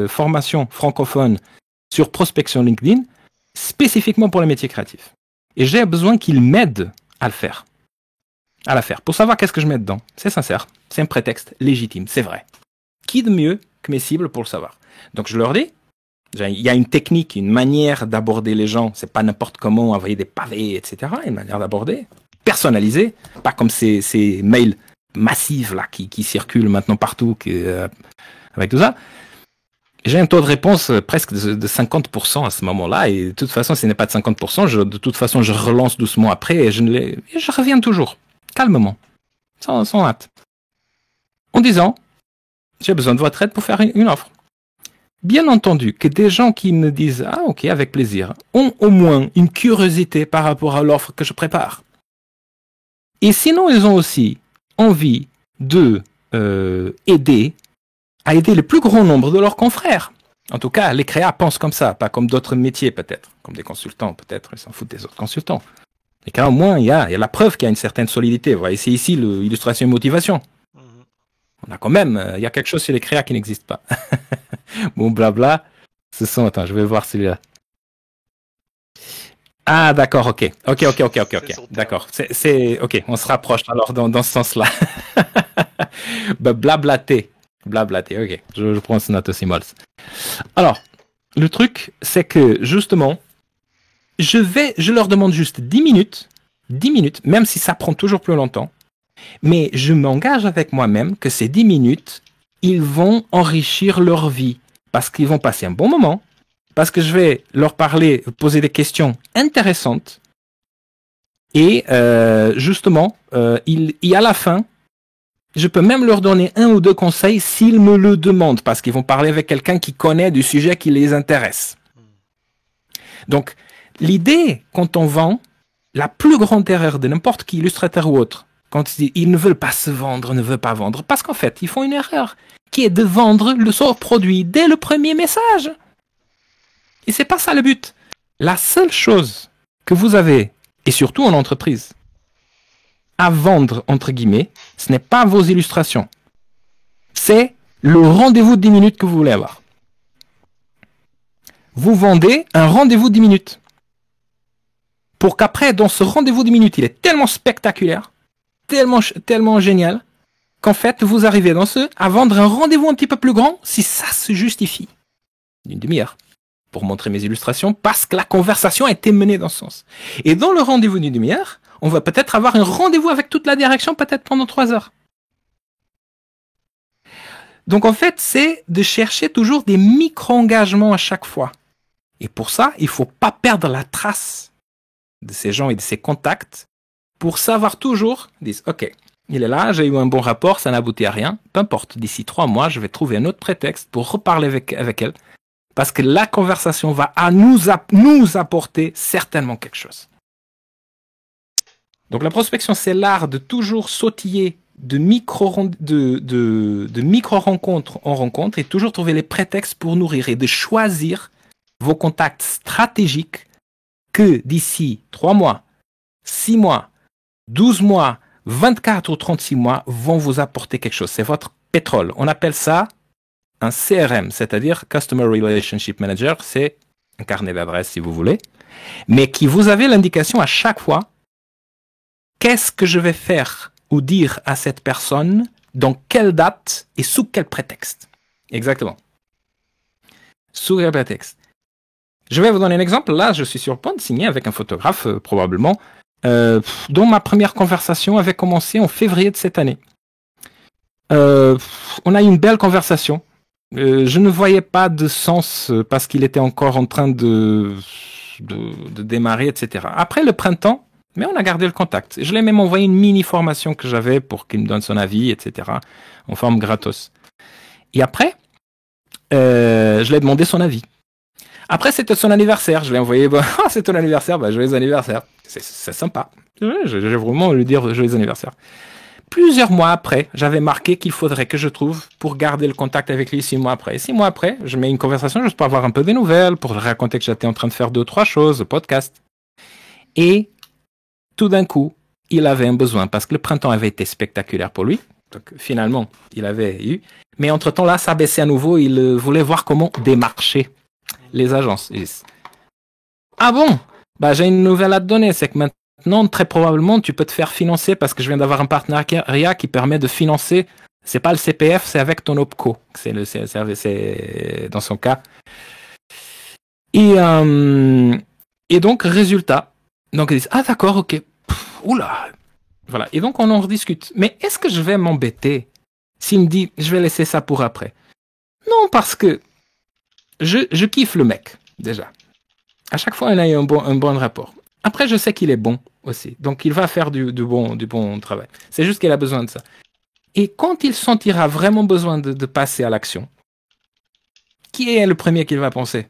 formation francophone sur prospection LinkedIn spécifiquement pour les métiers créatifs. Et j'ai besoin qu'ils m'aident à le faire. à l'affaire pour savoir qu'est-ce que je mets dedans. C'est sincère, c'est un prétexte légitime, c'est vrai. Qui de mieux que mes cibles pour le savoir? Donc je leur dis, il y a une technique, une manière d'aborder les gens. C'est pas n'importe comment envoyer des pavés, etc. Une manière d'aborder, personnalisée, pas comme ces mails massifs là qui circulent maintenant partout, avec tout ça. J'ai un taux de réponse presque de 50% à ce moment-là, et de toute façon, ce n'est pas de 50%, de toute façon, je relance doucement après, et je reviens toujours, calmement, sans hâte, en disant, j'ai besoin de votre aide pour faire une offre. Bien entendu que des gens qui me disent, ah ok, avec plaisir, ont au moins une curiosité par rapport à l'offre que je prépare. Et sinon, ils ont aussi envie de aider le plus grand nombre de leurs confrères. En tout cas, les créas pensent comme ça, pas comme d'autres métiers peut-être, comme des consultants peut-être, ils s'en foutent des autres consultants. Les créas, au moins, il y a la preuve qu'il y a une certaine solidité. Vous voyez, c'est ici l'illustration et motivation. On a quand même, il y a quelque chose chez les créas qui n'existe pas. Bon, blabla, attends, je vais voir celui-là. Ah, d'accord, ok. D'accord, ok, on se rapproche alors dans ce sens-là. Blablater, ok, je prends ce note aussi, Mols. Alors, le truc, c'est que, justement, je leur demande juste 10 minutes, même si ça prend toujours plus longtemps, mais je m'engage avec moi-même que ces 10 minutes, ils vont enrichir leur vie, parce qu'ils vont passer un bon moment, parce que je vais leur parler, poser des questions intéressantes, et justement, à la fin, je peux même leur donner 1 ou 2 conseils s'ils me le demandent, parce qu'ils vont parler avec quelqu'un qui connaît du sujet qui les intéresse. Donc, l'idée, quand on vend, la plus grande erreur de n'importe qui, illustrateur ou autre, quand ils ne veulent pas se vendre, ne veulent pas vendre, parce qu'en fait, ils font une erreur, qui est de vendre le son produit dès le premier message. Et c'est pas ça le but. La seule chose que vous avez, et surtout en entreprise, à vendre, entre guillemets, ce n'est pas vos illustrations. C'est le rendez-vous de 10 minutes que vous voulez avoir. Vous vendez un rendez-vous de 10 minutes. Pour qu'après, dans ce rendez-vous de 10 minutes, il est tellement spectaculaire, tellement génial, qu'en fait, vous arrivez à vendre un rendez-vous un petit peu plus grand, si ça se justifie. D'une demi-heure. Pour montrer mes illustrations, parce que la conversation a été menée dans ce sens. Et dans le rendez-vous d'une demi-heure, on va peut-être avoir un rendez-vous avec toute la direction, peut-être pendant 3 heures. Donc en fait, c'est de chercher toujours des micro-engagements à chaque fois. Et pour ça, il ne faut pas perdre la trace de ces gens et de ces contacts pour savoir toujours, dire, ok, il est là, j'ai eu un bon rapport, ça n'aboutit à rien, peu importe, d'ici 3 mois, je vais trouver un autre prétexte pour reparler avec elle, parce que la conversation va nous apporter certainement quelque chose. Donc la prospection, c'est l'art de toujours sautiller de micro-rencontres en rencontre et toujours trouver les prétextes pour nourrir et de choisir vos contacts stratégiques que d'ici 3 mois, 6 mois, 12 mois, 24 ou 36 mois vont vous apporter quelque chose. C'est votre pétrole. On appelle ça un CRM, c'est-à-dire Customer Relationship Manager. C'est un carnet d'adresses si vous voulez, mais qui vous avez l'indication à chaque fois qu'est-ce que je vais faire ou dire à cette personne, dans quelle date et sous quel prétexte. Exactement. Sous quel prétexte. Je vais vous donner un exemple. Là, je suis sur le point de signer avec un photographe, probablement, dont ma première conversation avait commencé en février de cette année. On a eu une belle conversation. Je ne voyais pas de sens parce qu'il était encore en train de démarrer, etc. Après le printemps, mais on a gardé le contact. Je l'ai même envoyé une mini-formation que j'avais pour qu'il me donne son avis, etc. en forme gratos. Et après, je lui ai demandé son avis. Après, c'était son anniversaire. Je l'ai envoyé, c'est ton anniversaire, joyeux anniversaire. C'est sympa. Je vais vraiment lui dire joyeux anniversaire. Plusieurs mois après, j'avais marqué qu'il faudrait que je trouve pour garder le contact avec lui 6 mois après. Et 6 mois après, je mets une conversation juste pour avoir un peu des nouvelles, pour raconter que j'étais en train de faire 2-3 choses, le podcast. Et tout d'un coup, il avait un besoin parce que le printemps avait été spectaculaire pour lui. Donc finalement, il avait eu. Mais entre-temps, là, ça baissait à nouveau. Il voulait voir comment démarcher les agences. Ah bon? J'ai une nouvelle à te donner. C'est que maintenant, maintenant, très probablement, tu peux te faire financer parce que je viens d'avoir un partenariat qui permet de financer. C'est pas le CPF, c'est avec ton OPCO. C'est dans son cas. Et donc, résultat. Donc, ils disent, ah d'accord, ok. Oula. Voilà. Et donc, on en rediscute. Mais est-ce que je vais m'embêter s'il me dit, je vais laisser ça pour après? Non, parce que je kiffe le mec, déjà. À chaque fois, il a eu un bon rapport. Après, je sais qu'il est bon aussi. Donc, il va faire du bon travail. C'est juste qu'il a besoin de ça. Et quand il sentira vraiment besoin de passer à l'action, qui est le premier qu'il va penser?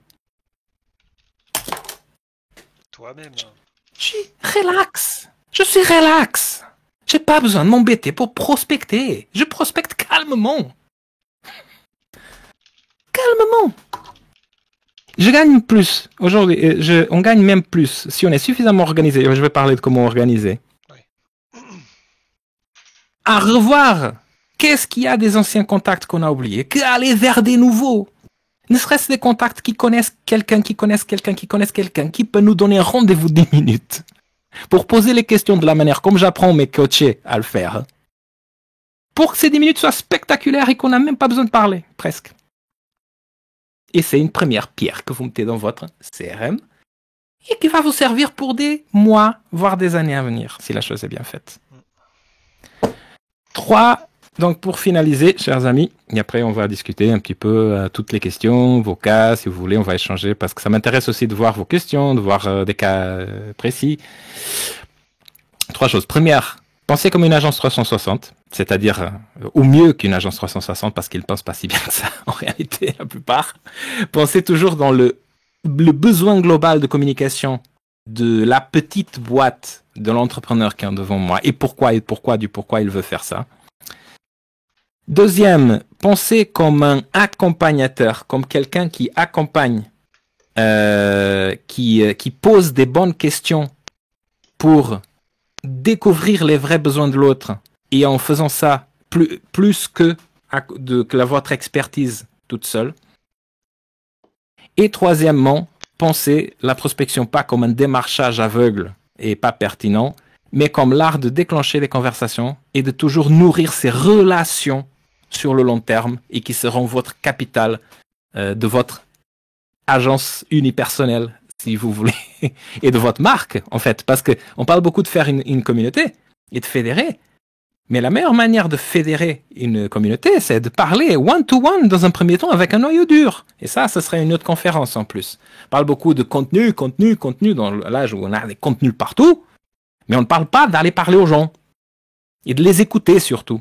Toi-même. Relax. Je suis relax. J'ai pas besoin de m'embêter pour prospecter. Je prospecte calmement. Calmement. Je gagne plus. Aujourd'hui, on gagne même plus si on est suffisamment organisé. Je vais parler de comment organiser. Oui. À revoir. Qu'est-ce qu'il y a des anciens contacts qu'on a oubliés? Qu'aller vers des nouveaux. Ne serait-ce des contacts qui connaissent quelqu'un, qui peut nous donner un rendez-vous de 10 minutes pour poser les questions de la manière comme j'apprends mes coachés à le faire. Pour que ces 10 minutes soient spectaculaires et qu'on n'a même pas besoin de parler, presque. Et c'est une première pierre que vous mettez dans votre CRM et qui va vous servir pour des mois, voire des années à venir, si la chose est bien faite. 3. Donc pour finaliser, chers amis, et après on va discuter un petit peu toutes les questions, vos cas, si vous voulez, on va échanger, parce que ça m'intéresse aussi de voir vos questions, de voir des cas précis. 3 choses. Première, pensez comme une agence 360, c'est-à-dire au mieux qu'une agence 360, parce qu'ils ne pensent pas si bien que ça, en réalité, la plupart. Pensez toujours dans le besoin global de communication de la petite boîte de l'entrepreneur qui est devant moi, et pourquoi il veut faire ça. Deuxième, pensez comme un accompagnateur, comme quelqu'un qui accompagne, qui pose des bonnes questions pour découvrir les vrais besoins de l'autre et en faisant ça plus que votre expertise toute seule. Et troisièmement, pensez la prospection pas comme un démarchage aveugle et pas pertinent, mais comme l'art de déclencher les conversations et de toujours nourrir ces relations sur le long terme et qui seront votre capital de votre agence unipersonnelle, si vous voulez, et de votre marque, en fait. Parce qu'on parle beaucoup de faire une communauté et de fédérer, mais la meilleure manière de fédérer une communauté, c'est de parler one-to-one dans un premier temps avec un noyau dur. Et ça, ce serait une autre conférence en plus. On parle beaucoup de contenu dans l'âge où on a des contenus partout, mais on ne parle pas d'aller parler aux gens et de les écouter surtout.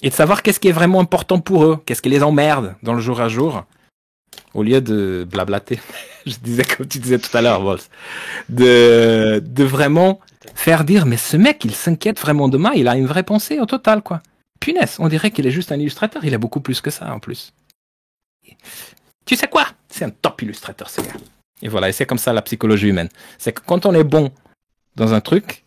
Et de savoir qu'est-ce qui est vraiment important pour eux, qu'est-ce qui les emmerde dans le jour à jour, au lieu de blablater, je disais comme tu disais tout à l'heure, Wolf, de vraiment faire dire, mais ce mec, il s'inquiète vraiment de moi, il a une vraie pensée au total, quoi. Punaise, on dirait qu'il est juste un illustrateur, il a beaucoup plus que ça en plus. Tu sais quoi? C'est un top illustrateur, ce gars. Et voilà, et c'est comme ça la psychologie humaine. C'est que quand on est bon dans un truc,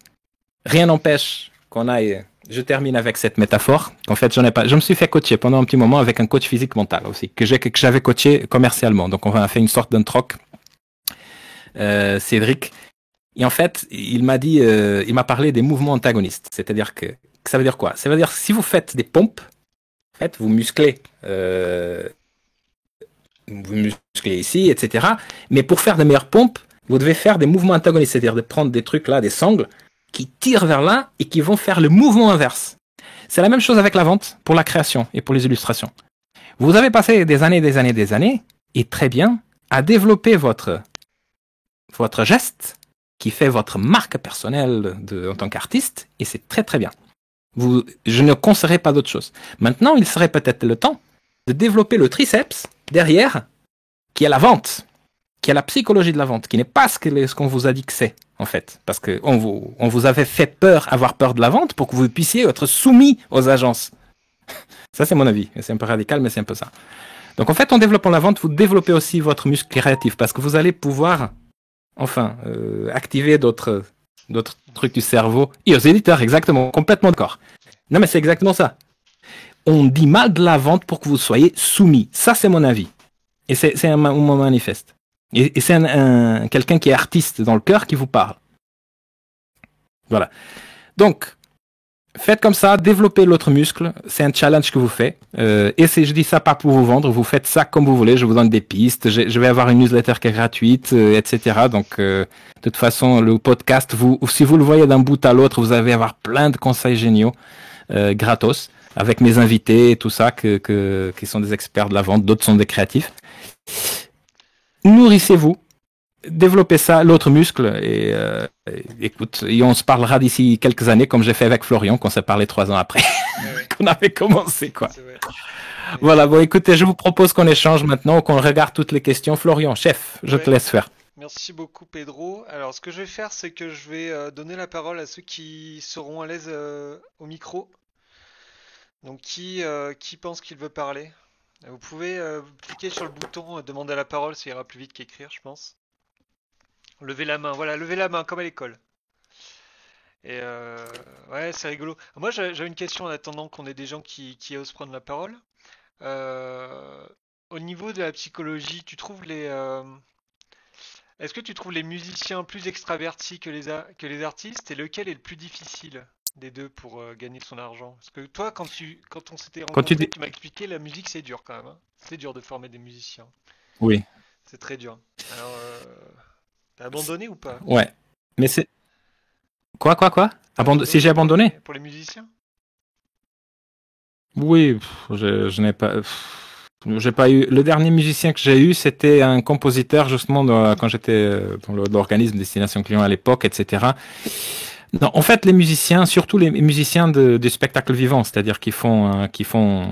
rien n'empêche qu'on aille... Je termine avec cette métaphore. En fait, je me suis fait coacher pendant un petit moment avec un coach physique mental aussi, que j'avais coaché commercialement. Donc, on a fait une sorte d'un troc. Cédric. Et en fait, il m'a parlé des mouvements antagonistes. C'est-à-dire que ça veut dire quoi? Ça veut dire que si vous faites des pompes, en fait, vous musclez ici, etc. Mais pour faire de meilleures pompes, vous devez faire des mouvements antagonistes, c'est-à-dire de prendre des trucs là, des sangles, qui tirent vers là et qui vont faire le mouvement inverse. C'est la même chose avec la vente pour la création et pour les illustrations. Vous avez passé des années, et très bien, à développer votre geste qui fait votre marque personnelle en tant qu'artiste, et c'est très très bien. Je ne conseillerais pas d'autre chose. Maintenant, il serait peut-être le temps de développer le triceps derrière, qui est la vente, qui est la psychologie de la vente, qui n'est pas ce qu'on vous a dit que c'est, en fait. Parce qu'on vous avait fait avoir peur de la vente pour que vous puissiez être soumis aux agences. Ça, c'est mon avis. C'est un peu radical, mais c'est un peu ça. Donc, en fait, en développant la vente, vous développez aussi votre muscle créatif parce que vous allez pouvoir, activer d'autres trucs du cerveau. Et aux éditeurs, exactement, complètement d'accord. Non, mais c'est exactement ça. On dit mal de la vente pour que vous soyez soumis. Ça, c'est mon avis. Et c'est mon manifeste. Et c'est quelqu'un qui est artiste dans le cœur qui vous parle. Voilà. Donc, faites comme ça, développez l'autre muscle. C'est un challenge que vous faites. Je dis ça pas pour vous vendre. Vous faites ça comme vous voulez. Je vous donne des pistes. Je vais avoir une newsletter qui est gratuite, etc. Donc, de toute façon, le podcast, si vous le voyez d'un bout à l'autre, vous allez avoir plein de conseils géniaux, gratos, avec mes invités et tout ça, qui sont des experts de la vente. D'autres sont des créatifs. Nourrissez-vous. Développer ça, l'autre muscle, écoute, et on se parlera d'ici quelques années, comme j'ai fait avec Florian, qu'on s'est parlé 3 ans après, qu'on avait commencé, quoi. Voilà, bon, écoutez, je vous propose qu'on échange maintenant, qu'on regarde toutes les questions. Florian, chef, je te laisse faire. Merci beaucoup, Pedro. Alors, ce que je vais faire, c'est que je vais donner la parole à ceux qui seront à l'aise au micro. Donc, qui pense qu'il veut parler? Vous pouvez cliquer sur le bouton demander la parole, ça ira plus vite qu'écrire, je pense. Levez la main, voilà, levez la main comme à l'école. Et ouais, c'est rigolo. Moi, j'ai une question en attendant qu'on ait des gens qui osent prendre la parole. Au niveau de la psychologie, est-ce que tu trouves les musiciens plus extravertis que les artistes, et lequel est le plus difficile des deux pour gagner son argent? Parce que toi, quand on s'était rencontrés, tu m'as expliqué la musique, c'est dur quand même, hein. C'est dur de former des musiciens. Oui. C'est très dur. Alors, t'as abandonné ou pas? Ouais. Mais c'est... Quoi? Si j'ai abandonné? Pour les musiciens? Oui, je n'ai pas... J'ai pas eu. Le dernier musicien que j'ai eu, c'était un compositeur justement quand j'étais dans l'organisme Destination Client à l'époque, etc. Non, en fait, les musiciens, surtout les musiciens du spectacle vivant, c'est-à-dire qui font,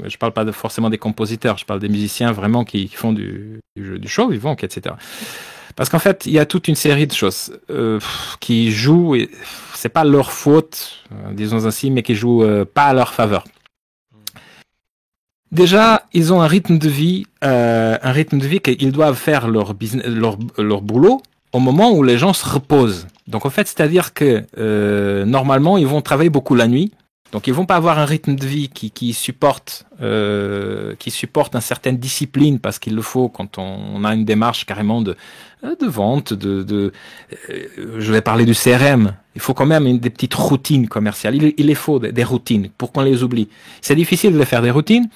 je parle pas forcément des compositeurs, je parle des musiciens vraiment qui font du show vivant, etc. Parce qu'en fait, il y a toute une série de choses qui jouent, et c'est pas leur faute, disons ainsi, mais qui jouent pas à leur faveur. Déjà, ils ont un rythme de vie qu'ils doivent faire leur boulot au moment où les gens se reposent. Donc en fait, c'est-à-dire que normalement, ils vont travailler beaucoup la nuit. Donc ils vont pas avoir un rythme de vie qui supporte une certaine discipline, parce qu'il le faut quand on a une démarche carrément de vente, je vais parler du CRM. Il faut quand même des petites routines commerciales. Il les faut des routines pour qu'on les oublie. C'est difficile de faire des routines.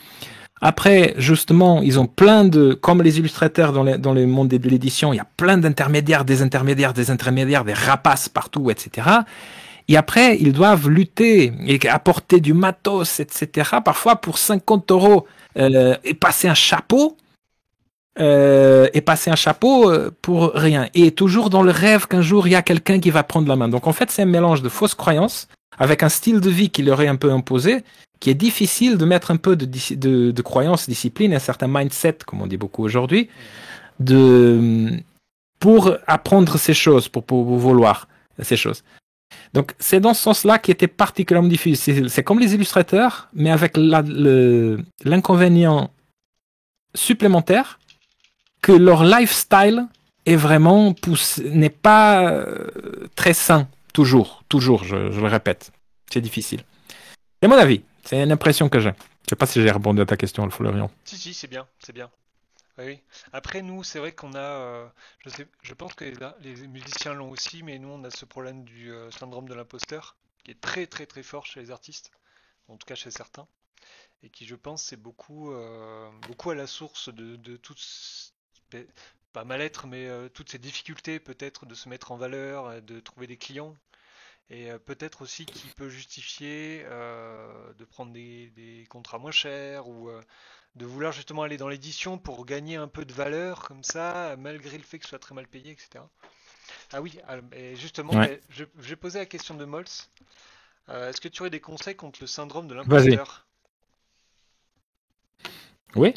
Après, justement, ils ont comme les illustrateurs dans le monde de l'édition, il y a plein d'intermédiaires, des rapaces partout, etc. Et après, ils doivent lutter et apporter du matos, etc. Parfois pour 50 € et passer un chapeau. Pour rien. Et toujours dans le rêve qu'un jour, il y a quelqu'un qui va prendre la main. Donc en fait, c'est un mélange de fausses croyances avec un style de vie qui leur est un peu imposé, qui est difficile de mettre un peu de croyance, discipline, un certain mindset, comme on dit beaucoup aujourd'hui, pour apprendre ces choses, pour vouloir ces choses. Donc c'est dans ce sens-là qui était particulièrement difficile. C'est comme les illustrateurs, mais avec l'inconvénient supplémentaire que leur lifestyle est vraiment n'est pas très sain, toujours, je le répète. C'est difficile. C'est mon avis. C'est une impression que j'ai. Je sais pas si j'ai répondu à ta question, Florian. Si, c'est bien. Oui. Après, nous, c'est vrai qu'on a, je pense que les musiciens l'ont aussi, mais nous, on a ce problème du syndrome de l'imposteur, qui est très, très, très fort chez les artistes, en tout cas chez certains, et qui, je pense, c'est beaucoup à la source de toute, pas mal-être, mais toutes ces difficultés, peut-être, de se mettre en valeur, de trouver des clients. Et peut-être aussi qui peut justifier de prendre des contrats moins chers, ou de vouloir justement aller dans l'édition pour gagner un peu de valeur comme ça, malgré le fait que ce soit très mal payé, etc. Ah oui, et justement, Ouais. j'ai posé la question de Mols. Est-ce que tu aurais des conseils contre le syndrome de Vas-y. l'imposteur? Oui.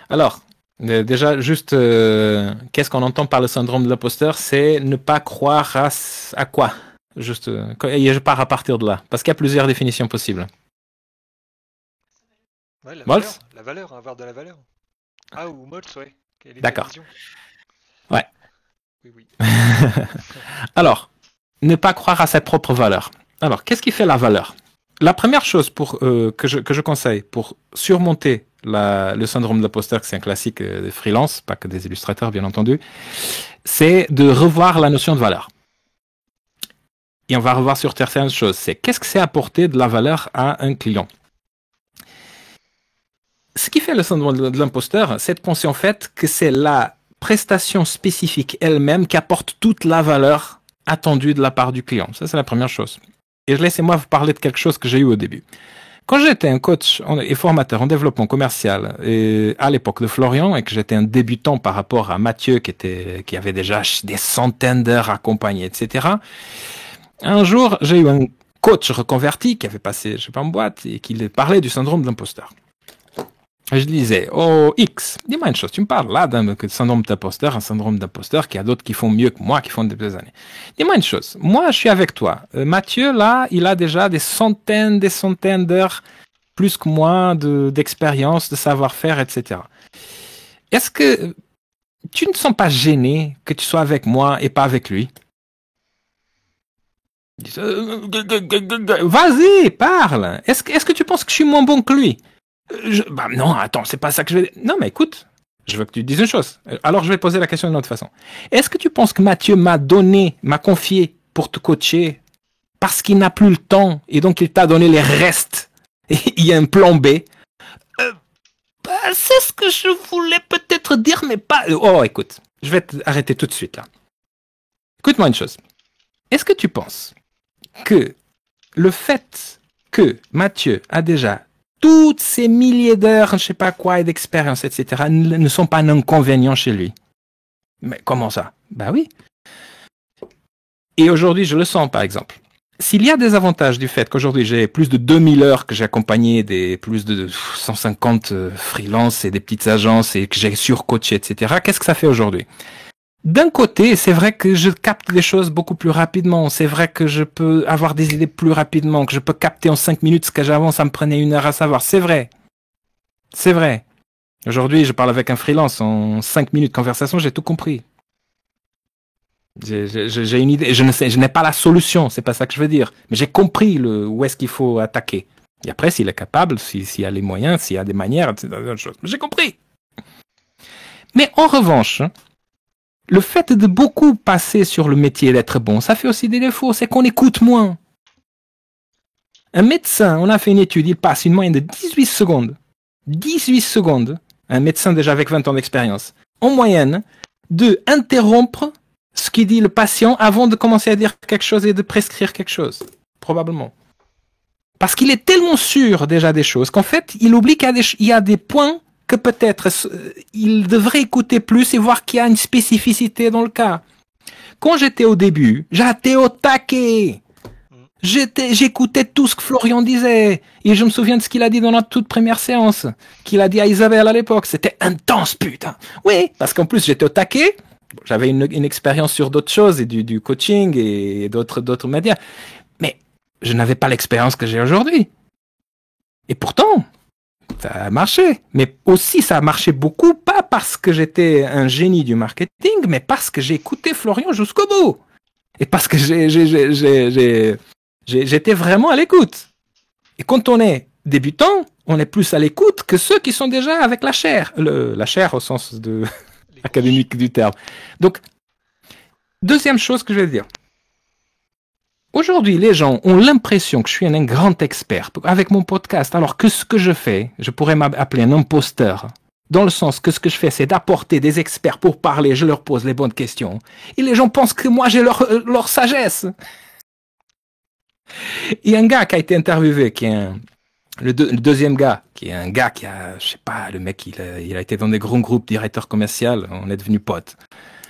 Alors, déjà, juste, qu'est-ce qu'on entend par le syndrome de l'imposteur? C'est ne pas croire à quoi? Juste, et je pars à partir de là, parce qu'il y a plusieurs définitions possibles. Ouais, Mols? la valeur, avoir de la valeur. Ah, ou Mols, ouais. Quelle est ta D'accord. vision? Ouais. Oui. Alors, ne pas croire à ses propres valeurs. Alors, qu'est-ce qui fait la valeur? La première chose que je conseille pour surmonter le syndrome de l'imposteur, que c'est un classique des freelances, pas que des illustrateurs, bien entendu, c'est de revoir la notion de valeur. Et on va revoir sur certaines choses. C'est qu'est-ce que c'est apporter de la valeur à un client? Ce qui fait le syndrome de l'imposteur, c'est de penser en fait que c'est la prestation spécifique elle-même qui apporte toute la valeur attendue de la part du client. Ça, c'est la première chose. Et laissez-moi vous parler de quelque chose que j'ai eu au début. Quand j'étais un coach et formateur en développement commercial à l'époque de Florian et que j'étais un débutant par rapport à Mathieu qui avait déjà des centaines d'heures accompagnées, etc. Un jour, j'ai eu un coach reconverti qui avait passé, je sais pas, en boîte et qui parlait du syndrome de l'imposteur. Je disais, oh X, dis-moi une chose, tu me parles là d'un syndrome d'imposteur, un syndrome d'imposteur qu'il y a d'autres qui font mieux que moi, qui font depuis des années. Dis-moi une chose, moi je suis avec toi. Mathieu, là, il a déjà des centaines d'heures, plus que moi, d'expérience, de savoir-faire, etc. Est-ce que tu ne te sens pas gêné que tu sois avec moi et pas avec lui? Vas-y, parle. Est-ce que tu penses que je suis moins bon que lui? Bah non, attends, c'est pas ça que je vais... Non, mais écoute, je veux que tu dises une chose. Alors, je vais poser la question d'une autre façon. Est-ce que tu penses que Mathieu m'a confié pour te coacher parce qu'il n'a plus le temps et donc il t'a donné les restes et il y a un plan B? C'est ce que je voulais peut-être dire, mais pas... Oh, écoute, je vais arrêter tout de suite, là. Écoute-moi une chose. Est-ce que tu penses que le fait que Mathieu a déjà toutes ces milliers d'heures, je sais pas quoi, et d'expérience, etc., ne sont pas un inconvénient chez lui? Mais comment ça? Bah oui. Et aujourd'hui, je le sens, par exemple. S'il y a des avantages du fait qu'aujourd'hui, j'ai plus de 2000 heures que j'ai accompagné plus de 150 freelances et des petites agences et que j'ai surcoaché, etc., qu'est-ce que ça fait aujourd'hui? D'un côté, c'est vrai que je capte des choses beaucoup plus rapidement. C'est vrai que je peux avoir des idées plus rapidement, que je peux capter en 5 minutes ce que j'avance, ça me prenait 1 heure à savoir. C'est vrai. C'est vrai. Aujourd'hui, je parle avec un freelance, en 5 minutes de conversation, j'ai tout compris. J'ai une idée, je n'ai pas la solution, c'est pas ça que je veux dire. Mais j'ai compris où est-ce qu'il faut attaquer. Et après, s'il est capable, s'il y a les moyens, s'il y a des manières, etc. J'ai compris. Mais en revanche, le fait de beaucoup passer sur le métier d'être bon, ça fait aussi des défauts, c'est qu'on écoute moins. Un médecin, on a fait une étude, il passe une moyenne de 18 secondes. 18 secondes, un médecin déjà avec 20 ans d'expérience, en moyenne, de interrompre ce qu'il dit le patient avant de commencer à dire quelque chose et de prescrire quelque chose. Probablement. Parce qu'il est tellement sûr déjà des choses qu'en fait, il oublie qu'il y a des points que peut-être il devrait écouter plus et voir qu'il y a une spécificité dans le cas. Quand j'étais au début, j'étais au taquet. J'écoutais tout ce que Florian disait. Et je me souviens de ce qu'il a dit dans notre toute première séance. Qu'il a dit à Isabelle à l'époque. C'était intense, putain. Oui, parce qu'en plus, j'étais au taquet. J'avais une expérience sur d'autres choses et du coaching et d'autres médias. Mais je n'avais pas l'expérience que j'ai aujourd'hui. Et pourtant, ça a marché. Mais aussi, ça a marché beaucoup, pas parce que j'étais un génie du marketing, mais parce que j'ai écouté Florian jusqu'au bout. Et parce que j'étais vraiment à l'écoute. Et quand on est débutant, on est plus à l'écoute que ceux qui sont déjà avec la chair. La chair au sens académique du terme. Donc, deuxième chose que je vais dire. Aujourd'hui, les gens ont l'impression que je suis un grand expert avec mon podcast, alors que ce que je fais, je pourrais m'appeler un imposteur, dans le sens que ce que je fais, c'est d'apporter des experts pour parler, je leur pose les bonnes questions, et les gens pensent que moi, j'ai leur sagesse. Il y a un gars qui a été interviewé, qui est le deuxième gars, qui est un gars qui a, je sais pas, le mec, il a été dans des grands groupes, directeur commercial, on est devenus potes.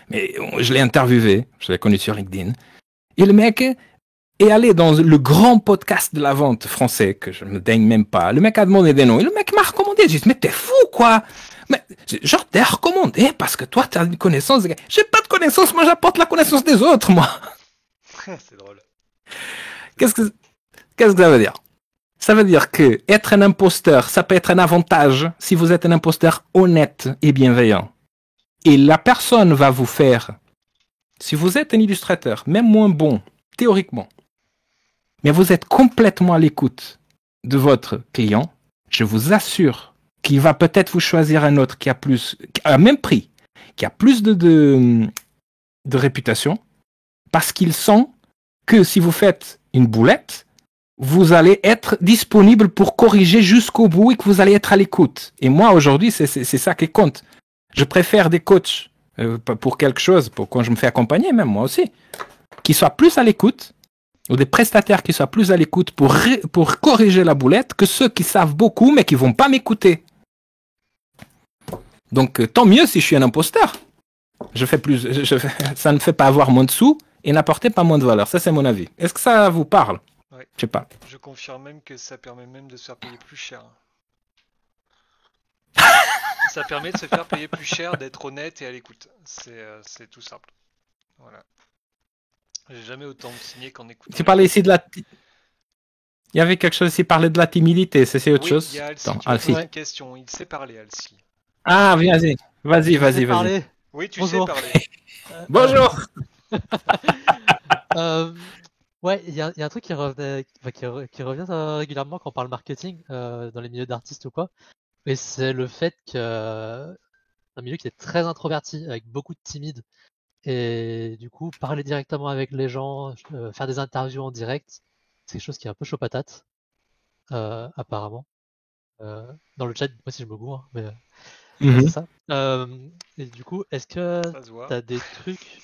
Mais je l'ai interviewé, je l'ai connu sur LinkedIn, et le mec est allé dans le grand podcast de la vente français, que je ne me daigne même pas. Le mec a demandé des noms, et le mec m'a recommandé. J'ai dit, mais t'es fou, quoi! Mais, genre, t'es recommandé parce que toi, t'as une connaissance. J'ai pas de connaissance, moi, j'apporte la connaissance des autres, moi. C'est drôle. Qu'est-ce que ça veut dire? Ça veut dire que être un imposteur, ça peut être un avantage si vous êtes un imposteur honnête et bienveillant. Et la personne va vous faire, si vous êtes un illustrateur, même moins bon, théoriquement, mais vous êtes complètement à l'écoute de votre client, je vous assure qu'il va peut-être vous choisir un autre qui a plus, à même prix, qui a plus de réputation, parce qu'il sent que si vous faites une boulette, vous allez être disponible pour corriger jusqu'au bout et que vous allez être à l'écoute. Et moi, aujourd'hui, c'est ça qui compte. Je préfère des coachs pour quelque chose, pour quand je me fais accompagner, même moi aussi, qui soient plus à l'écoute, ou des prestataires qui soient plus à l'écoute pour corriger la boulette, que ceux qui savent beaucoup, mais qui vont pas m'écouter. Donc, tant mieux si je suis un imposteur. Ça ne fait pas avoir moins de sous et n'apporter pas moins de valeur. Ça, c'est mon avis. Est-ce que ça vous parle? Ouais. Je sais pas. Je confirme même que ça permet même de se faire payer plus cher. Ça permet de se faire payer plus cher, d'être honnête et à l'écoute. C'est tout simple. Voilà. J'ai jamais autant signé qu'en écoutant. Tu parlais ici de la... Il y avait quelque chose ici, parler de la timidité, c'est autre chose. Il y a Alcy Attends, qui pose Alcy. une question. Il sait parler, Alcy. Ah, vas-y. Vas-y. Oui, tu Bonjour. sais parler. Bonjour. Ouais, il y a un truc qui revient régulièrement quand on parle marketing dans les milieux d'artistes ou quoi, et c'est le fait que un milieu qui est très introverti, avec beaucoup de timides, et du coup parler directement avec les gens, faire des interviews en direct, c'est quelque chose qui est un peu chaud patate, apparemment. Dans le chat, moi si je me gourre, mais ouais, c'est ça. Et du coup, est-ce que Ça se voit. t'as des trucs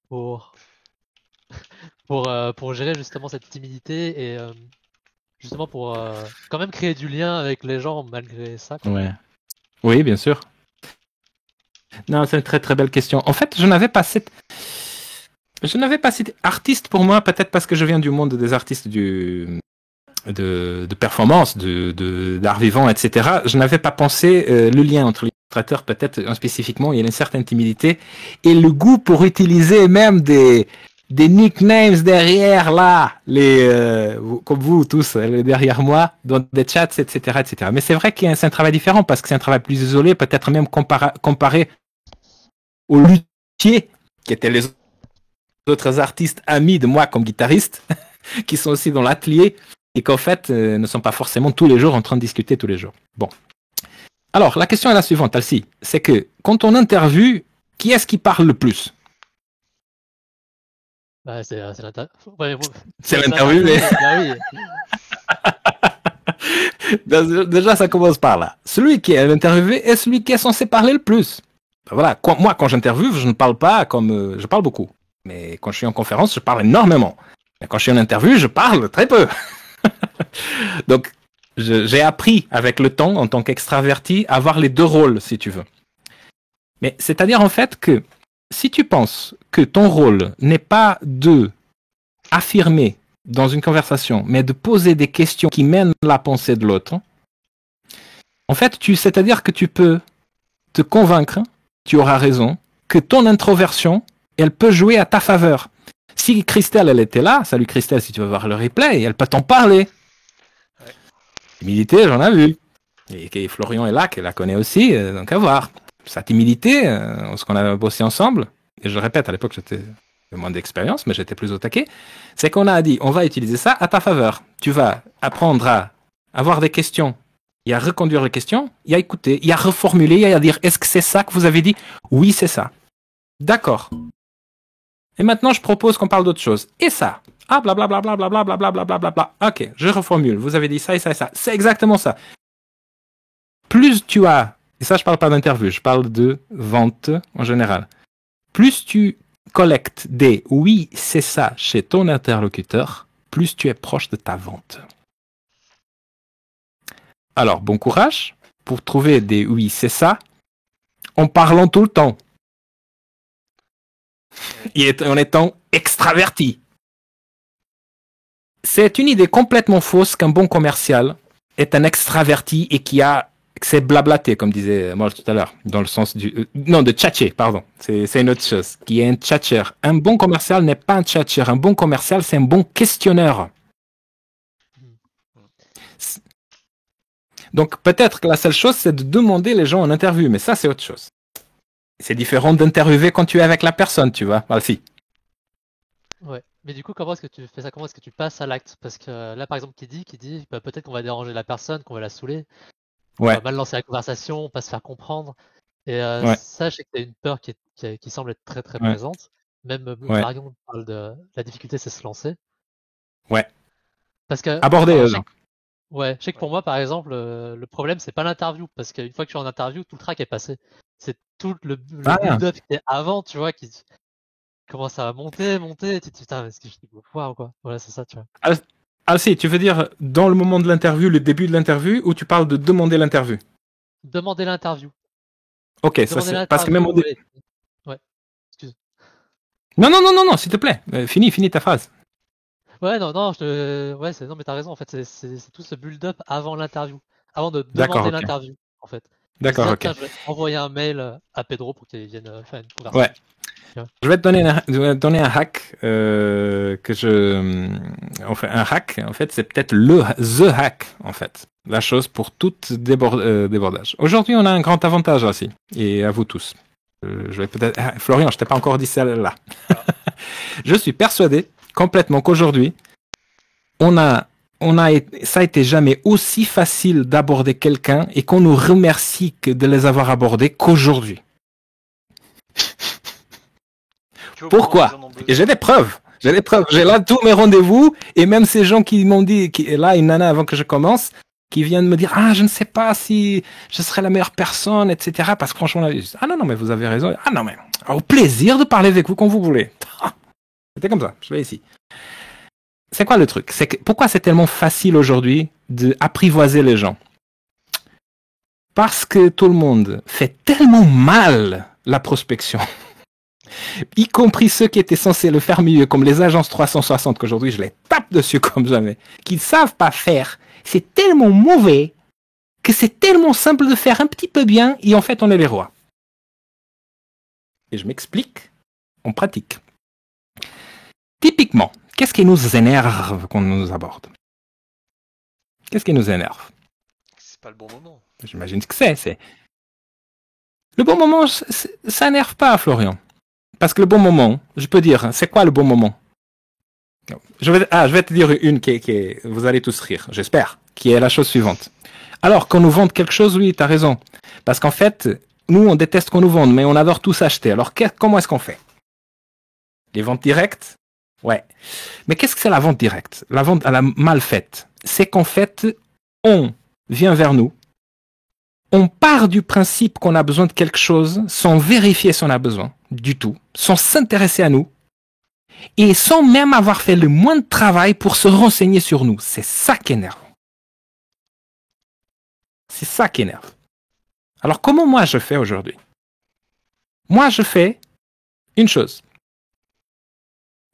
pour gérer justement cette timidité et justement pour quand même créer du lien avec les gens malgré ça, quoi. Ouais. Oui, bien sûr. Non, c'est une très très belle question. En fait, je n'avais pas cité artiste pour moi, peut-être parce que je viens du monde des artistes de performance, d'art vivant, etc. Je n'avais pas pensé le lien entre l'illustrateur, peut-être spécifiquement, il y a une certaine timidité et le goût pour utiliser même des nicknames derrière là, comme vous tous derrière moi, dans des chats, etc., etc. Mais c'est vrai que c'est un travail différent parce que c'est un travail plus isolé, peut-être même comparé aux luthiers qui étaient les autres artistes amis de moi comme guitariste, qui sont aussi dans l'atelier et qu'en fait ne sont pas forcément tous les jours en train de discuter tous les jours. Bon. Alors, la question est la suivante, Alcy. C'est que quand on interviewe, qui est-ce qui parle le plus? Bah, c'est l'interviewé. Bah oui. Déjà, ça commence par là. Celui qui est interviewé est celui qui est censé parler le plus. Ben voilà. Moi, quand j'interviewe, je ne parle pas comme... je parle beaucoup. Mais quand je suis en conférence, je parle énormément. Mais quand je suis en interview, je parle très peu. Donc, j'ai appris avec le temps, en tant qu'extraverti, à avoir les deux rôles, si tu veux. Mais c'est-à-dire, en fait, que si tu penses que ton rôle n'est pas de affirmer dans une conversation, mais de poser des questions qui mènent la pensée de l'autre, en fait, c'est-à-dire que tu peux te convaincre, tu auras raison, que ton introversion, elle peut jouer à ta faveur. Si Christelle, elle était là, salut Christelle, si tu veux voir le replay, elle peut t'en parler. Ouais. Timidité, j'en ai vu. Et Florian est là, qu'elle la connaît aussi, donc à voir. Sa timidité, ce qu'on a bossé ensemble, et je le répète, à l'époque j'étais moins d'expérience, mais j'étais plus au taquet, c'est qu'on a dit, on va utiliser ça à ta faveur. Tu vas apprendre à avoir des questions, et à reconduire les questions, et à écouter, et à reformuler, et à dire, est-ce que c'est ça que vous avez dit? Oui, c'est ça. D'accord. Et maintenant, je propose qu'on parle d'autre chose. Et ça? Ah, blablabla, blablabla, blablabla, blablabla. Ok, je reformule. Vous avez dit ça et ça et ça. C'est exactement ça. Plus tu as, et ça je parle pas d'interview, je parle de vente en général. Plus tu collectes des oui, c'est ça chez ton interlocuteur, plus tu es proche de ta vente. Alors, bon courage pour trouver des oui, c'est ça en parlant tout le temps. Et en étant extraverti. C'est une idée complètement fausse qu'un bon commercial est un extraverti et qui a c'est blablaté, comme disait moi tout à l'heure, dans le sens du... non, de tchatcher, pardon. C'est une autre chose, qui est un tchatcher. Un bon commercial n'est pas un tchatcher. Un bon commercial, c'est un bon questionneur. Donc, peut-être que la seule chose, c'est de demander les gens en interview, mais ça, c'est autre chose. C'est différent d'interviewer quand tu es avec la personne, tu vois. Voilà, si. Ouais. Mais du coup, comment est-ce que tu fais ça? Comment est-ce que tu passes à l'acte? Parce que là, par exemple, qui dit bah, peut-être qu'on va déranger la personne, qu'on va la saouler. On va mal lancer la conversation, on va se faire comprendre. Et Ouais. ça, je sais que tu as une peur qui semble être très très Ouais. présente. Même Ouais. Marion parle de la difficulté, c'est se lancer. Ouais. Parce que, Aborder, enfin, je sais que pour moi, par exemple, le problème, c'est pas l'interview. Parce qu'une fois que tu es en interview, tout le track est passé. C'est tout le Ah, build-up qui est avant, tu vois, qui commence à monter, et tu te dis, putain, est-ce que je dis wow, quoi. Voilà, c'est ça, tu vois. ah si, tu veux dire dans le moment de l'interview, le début de l'interview, ou tu parles de demander l'interview? Demander l'interview. Ok, ça Demander c'est parce que même au l'interview, début. ouais, excuse. Non, non, non, non, non, s'il te plaît, finis ta phrase. Ouais, non, non, mais t'as raison, en fait, c'est tout ce build-up avant l'interview. Avant de D'accord, demander ok. l'interview, en fait. De se D'accord, dire, ok. tiens, je vais envoyer un mail à Pedro pour qu'il vienne faire une Ouais. conversation. Je vais te donner un hack enfin un hack. En fait, c'est peut-être the hack en fait. La chose pour tout débordage. Aujourd'hui, on a un grand avantage aussi, et à vous tous. Je vais peut-être. Ah, Florian, je t'ai pas encore dit celle-là. Je suis persuadé complètement qu'aujourd'hui, on a, ça a été jamais aussi facile d'aborder quelqu'un et qu'on nous remercie de les avoir abordés qu'aujourd'hui. Pourquoi? Et j'ai des preuves. J'ai des preuves. J'ai là tous mes rendez-vous et même ces gens qui m'ont dit, là, une nana avant que je commence, qui vient de me dire, ah, je ne sais pas si je serai la meilleure personne, etc. Parce que franchement, ah non, mais vous avez raison. Ah non, mais au plaisir de parler avec vous quand vous voulez. C'était comme ça. Je vais ici. C'est quoi le truc? C'est que, pourquoi c'est tellement facile aujourd'hui d'apprivoiser les gens? Parce que tout le monde fait tellement mal la prospection. Y compris ceux qui étaient censés le faire mieux, comme les agences 360, qu'aujourd'hui je les tape dessus comme jamais, qui ne savent pas faire. C'est tellement mauvais que c'est tellement simple de faire un petit peu bien et en fait on est les rois. Et je m'explique, on pratique. Typiquement, qu'est-ce qui nous énerve quand on nous aborde? Qu'est-ce qui nous énerve? C'est pas le bon moment. J'imagine que c'est. Le bon moment, ça n'énerve pas, Florian. Parce que le bon moment, je peux dire, c'est quoi le bon moment? Je vais te dire une qui vous allez tous rire, j'espère, qui est la chose suivante. Alors, quand nous vendent quelque chose, oui, t'as raison. Parce qu'en fait, nous, on déteste qu'on nous vende, mais on adore tous acheter. Alors, comment est-ce qu'on fait? Les ventes directes? Ouais. Mais qu'est-ce que c'est la vente directe? La vente à la mal faite. C'est qu'en fait, on vient vers nous, on part du principe qu'on a besoin de quelque chose sans vérifier si on a besoin du tout, sans s'intéresser à nous, et sans même avoir fait le moins de travail pour se renseigner sur nous. C'est ça qui énerve. C'est ça qui énerve. Alors comment moi je fais aujourd'hui? Moi je fais une chose.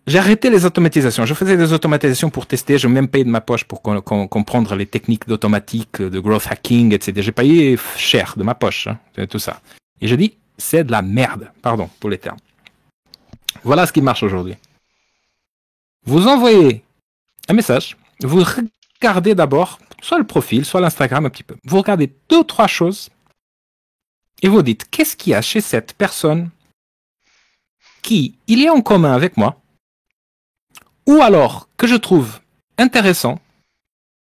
J'ai arrêté les automatisations. Je faisais des automatisations pour tester. Je même payé de ma poche pour comprendre les techniques d'automatique, de growth hacking, etc. J'ai payé cher de ma poche, hein, tout ça. Et je dis, c'est de la merde. Pardon pour les termes. Voilà ce qui marche aujourd'hui. Vous envoyez un message. Vous regardez d'abord soit le profil, soit l'Instagram un petit peu. Vous regardez 2-3 choses et vous dites, qu'est-ce qu'il y a chez cette personne qui il est en commun avec moi, ou alors que je trouve intéressant,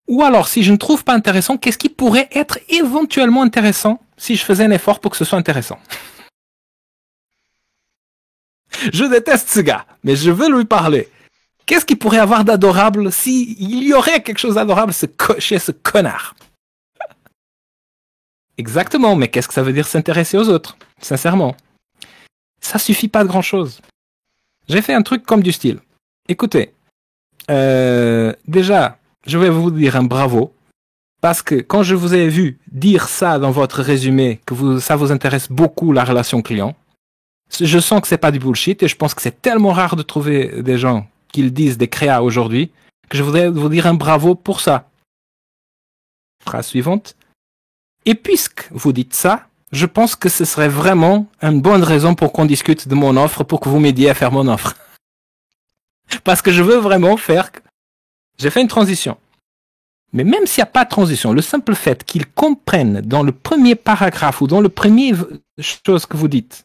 ou alors si je ne trouve pas intéressant, qu'est-ce qui pourrait être éventuellement intéressant si je faisais un effort pour que ce soit intéressant. Je déteste ce gars, mais je veux lui parler. Qu'est-ce qu'il pourrait avoir d'adorable s'il y aurait quelque chose d'adorable chez ce connard? Exactement, mais qu'est-ce que ça veut dire s'intéresser aux autres? Sincèrement. Ça suffit pas de grand-chose. J'ai fait un truc comme du style. Écoutez, déjà, je vais vous dire un bravo, parce que quand je vous ai vu dire ça dans votre résumé, que ça vous intéresse beaucoup la relation client, je sens que c'est pas du bullshit et je pense que c'est tellement rare de trouver des gens qui le disent des créas aujourd'hui que je voudrais vous dire un bravo pour ça. Phrase suivante. Et puisque vous dites ça, je pense que ce serait vraiment une bonne raison pour qu'on discute de mon offre, pour que vous m'aidiez à faire mon offre. Parce que je veux vraiment faire... J'ai fait une transition. Mais même s'il n'y a pas de transition, le simple fait qu'ils comprennent dans le premier paragraphe ou dans le premier chose que vous dites,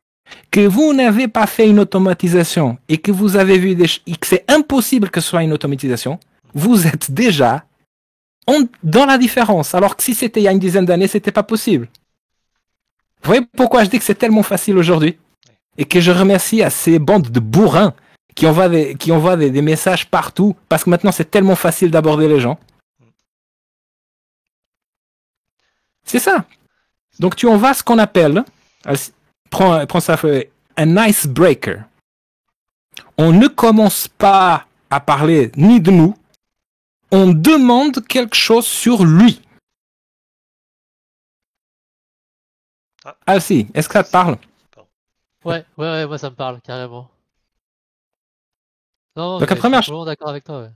que vous n'avez pas fait une automatisation et que vous avez vu que c'est impossible que ce soit une automatisation, vous êtes déjà dans la différence. Alors que si c'était il y a une dizaine d'années, c'était pas possible. Vous voyez pourquoi je dis que c'est tellement facile aujourd'hui? Et que je remercie à ces bandes de bourrins qui envoient des messages partout, parce que maintenant c'est tellement facile d'aborder les gens. C'est ça. Donc tu envoies ce qu'on appelle, prends ça, un icebreaker. On ne commence pas à parler ni de nous, on demande quelque chose sur lui. Alcy, est-ce que ça te parle? Ouais, moi ça me parle, carrément. Non, Donc, mais après, je suis vraiment d'accord avec toi, ouais.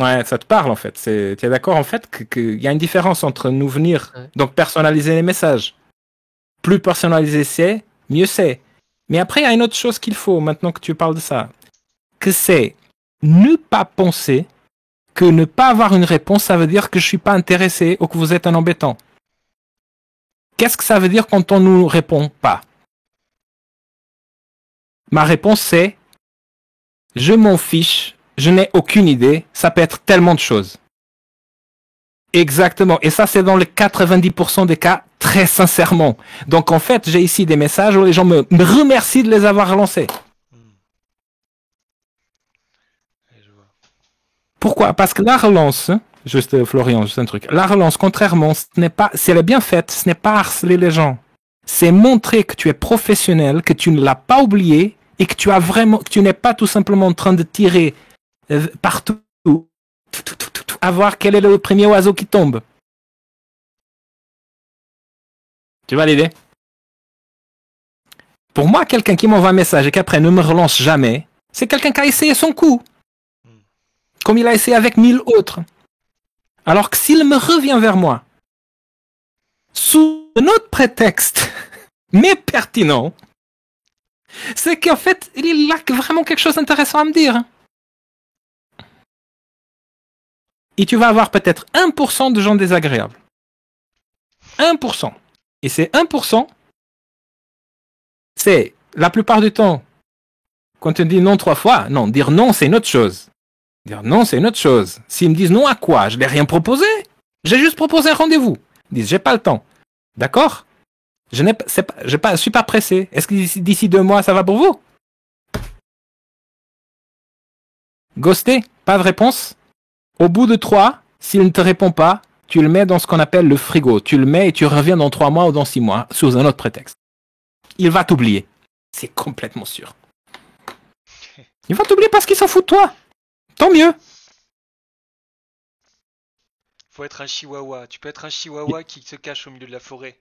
Ouais, ça te parle en fait. Tu es d'accord en fait qu'il y a une différence entre nous venir, Ouais. donc personnaliser les messages. Plus personnalisé c'est, mieux c'est. Mais après, il y a une autre chose qu'il faut, maintenant que tu parles de ça, que c'est ne pas penser que ne pas avoir une réponse, ça veut dire que je suis pas intéressé ou que vous êtes un embêtant. Qu'est-ce que ça veut dire quand on nous répond pas? Ma réponse c'est je m'en fiche, je n'ai aucune idée, ça peut être tellement de choses. Exactement, et ça c'est dans les 90% des cas, très sincèrement. Donc en fait, j'ai ici des messages où les gens me remercient de les avoir relancés. Pourquoi? Parce que la relance, juste Florian, juste un truc, la relance, contrairement, si elle est bien faite, ce n'est pas harceler les gens. C'est montrer que tu es professionnel, que tu ne l'as pas oublié et que tu n'es pas tout simplement en train de tirer partout, à voir quel est le premier oiseau qui tombe. Tu vois l'idée? Pour moi, quelqu'un qui m'envoie un message et qu'après ne me relance jamais, c'est quelqu'un qui a essayé son coup. Comme il a essayé avec 1000 autres. Alors que s'il me revient vers moi, sous un autre prétexte, mais pertinent, c'est qu'en fait, il a vraiment quelque chose d'intéressant à me dire. Et tu vas avoir peut-être 1% de gens désagréables. 1%. Et ces 1%, c'est la plupart du temps, quand tu dis non 3 fois, non, dire non, c'est une autre chose. Dire non, c'est une autre chose. S'ils me disent non à quoi? Je n'ai rien proposé. J'ai juste proposé un rendez-vous. Ils disent j'ai pas le temps. D'accord? Je suis pas pressé. Est-ce que d'ici 2 mois, ça va pour vous? Ghosté, pas de réponse. Au bout de 3, s'il ne te répond pas, tu le mets dans ce qu'on appelle le frigo. Tu le mets et tu reviens dans 3 mois ou dans 6 mois, sous un autre prétexte. Il va t'oublier. C'est complètement sûr. Il va t'oublier parce qu'il s'en fout de toi. Tant mieux. Faut être un chihuahua. Tu peux être un chihuahua qui se cache au milieu de la forêt.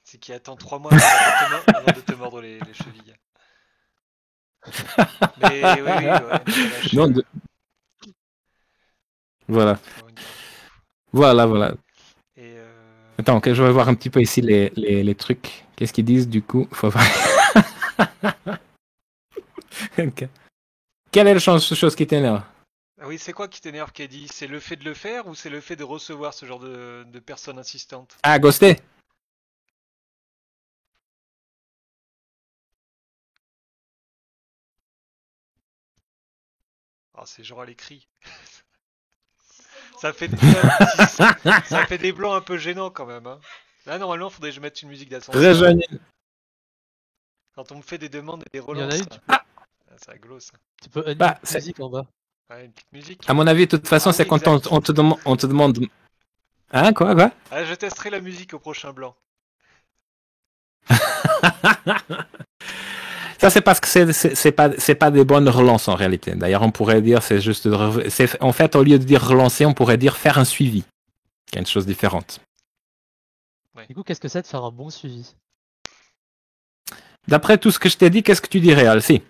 C'est qui attend 3 mois avant de te mordre les chevilles. Mais oui, ouais. Non, Voilà. Voilà. Et Attends, je vais voir un petit peu ici les trucs. Qu'est-ce qu'ils disent du coup? Faut voir. Okay. Quelle est la chose qui t'énerve? Ah oui, c'est quoi qui t'énerve, Kedi? C'est le fait de le faire ou c'est le fait de recevoir ce genre de personnes insistantes? Ah, ghosté. Ah, c'est genre à l'écrit. Ça fait des blancs un peu gênants quand même. Hein. Là, normalement, faudrait que je mette une musique d'ascenseur. Quand on me fait des demandes et des relances. Il y en a une, c'est rigolo ça. Tu peux une musique en bas. Ouais, une petite musique. À mon avis, de toute façon, c'est quand on te demande. Hein, quoi? Ah, je testerai la musique au prochain blanc. Ça, c'est parce que c'est pas des bonnes relances en réalité. D'ailleurs, on pourrait dire, en fait, au lieu de dire relancer, on pourrait dire faire un suivi. Il y a une chose différente. Ouais. Du coup, qu'est-ce que c'est de faire un bon suivi? D'après tout ce que je t'ai dit, qu'est-ce que tu dirais, Alcy?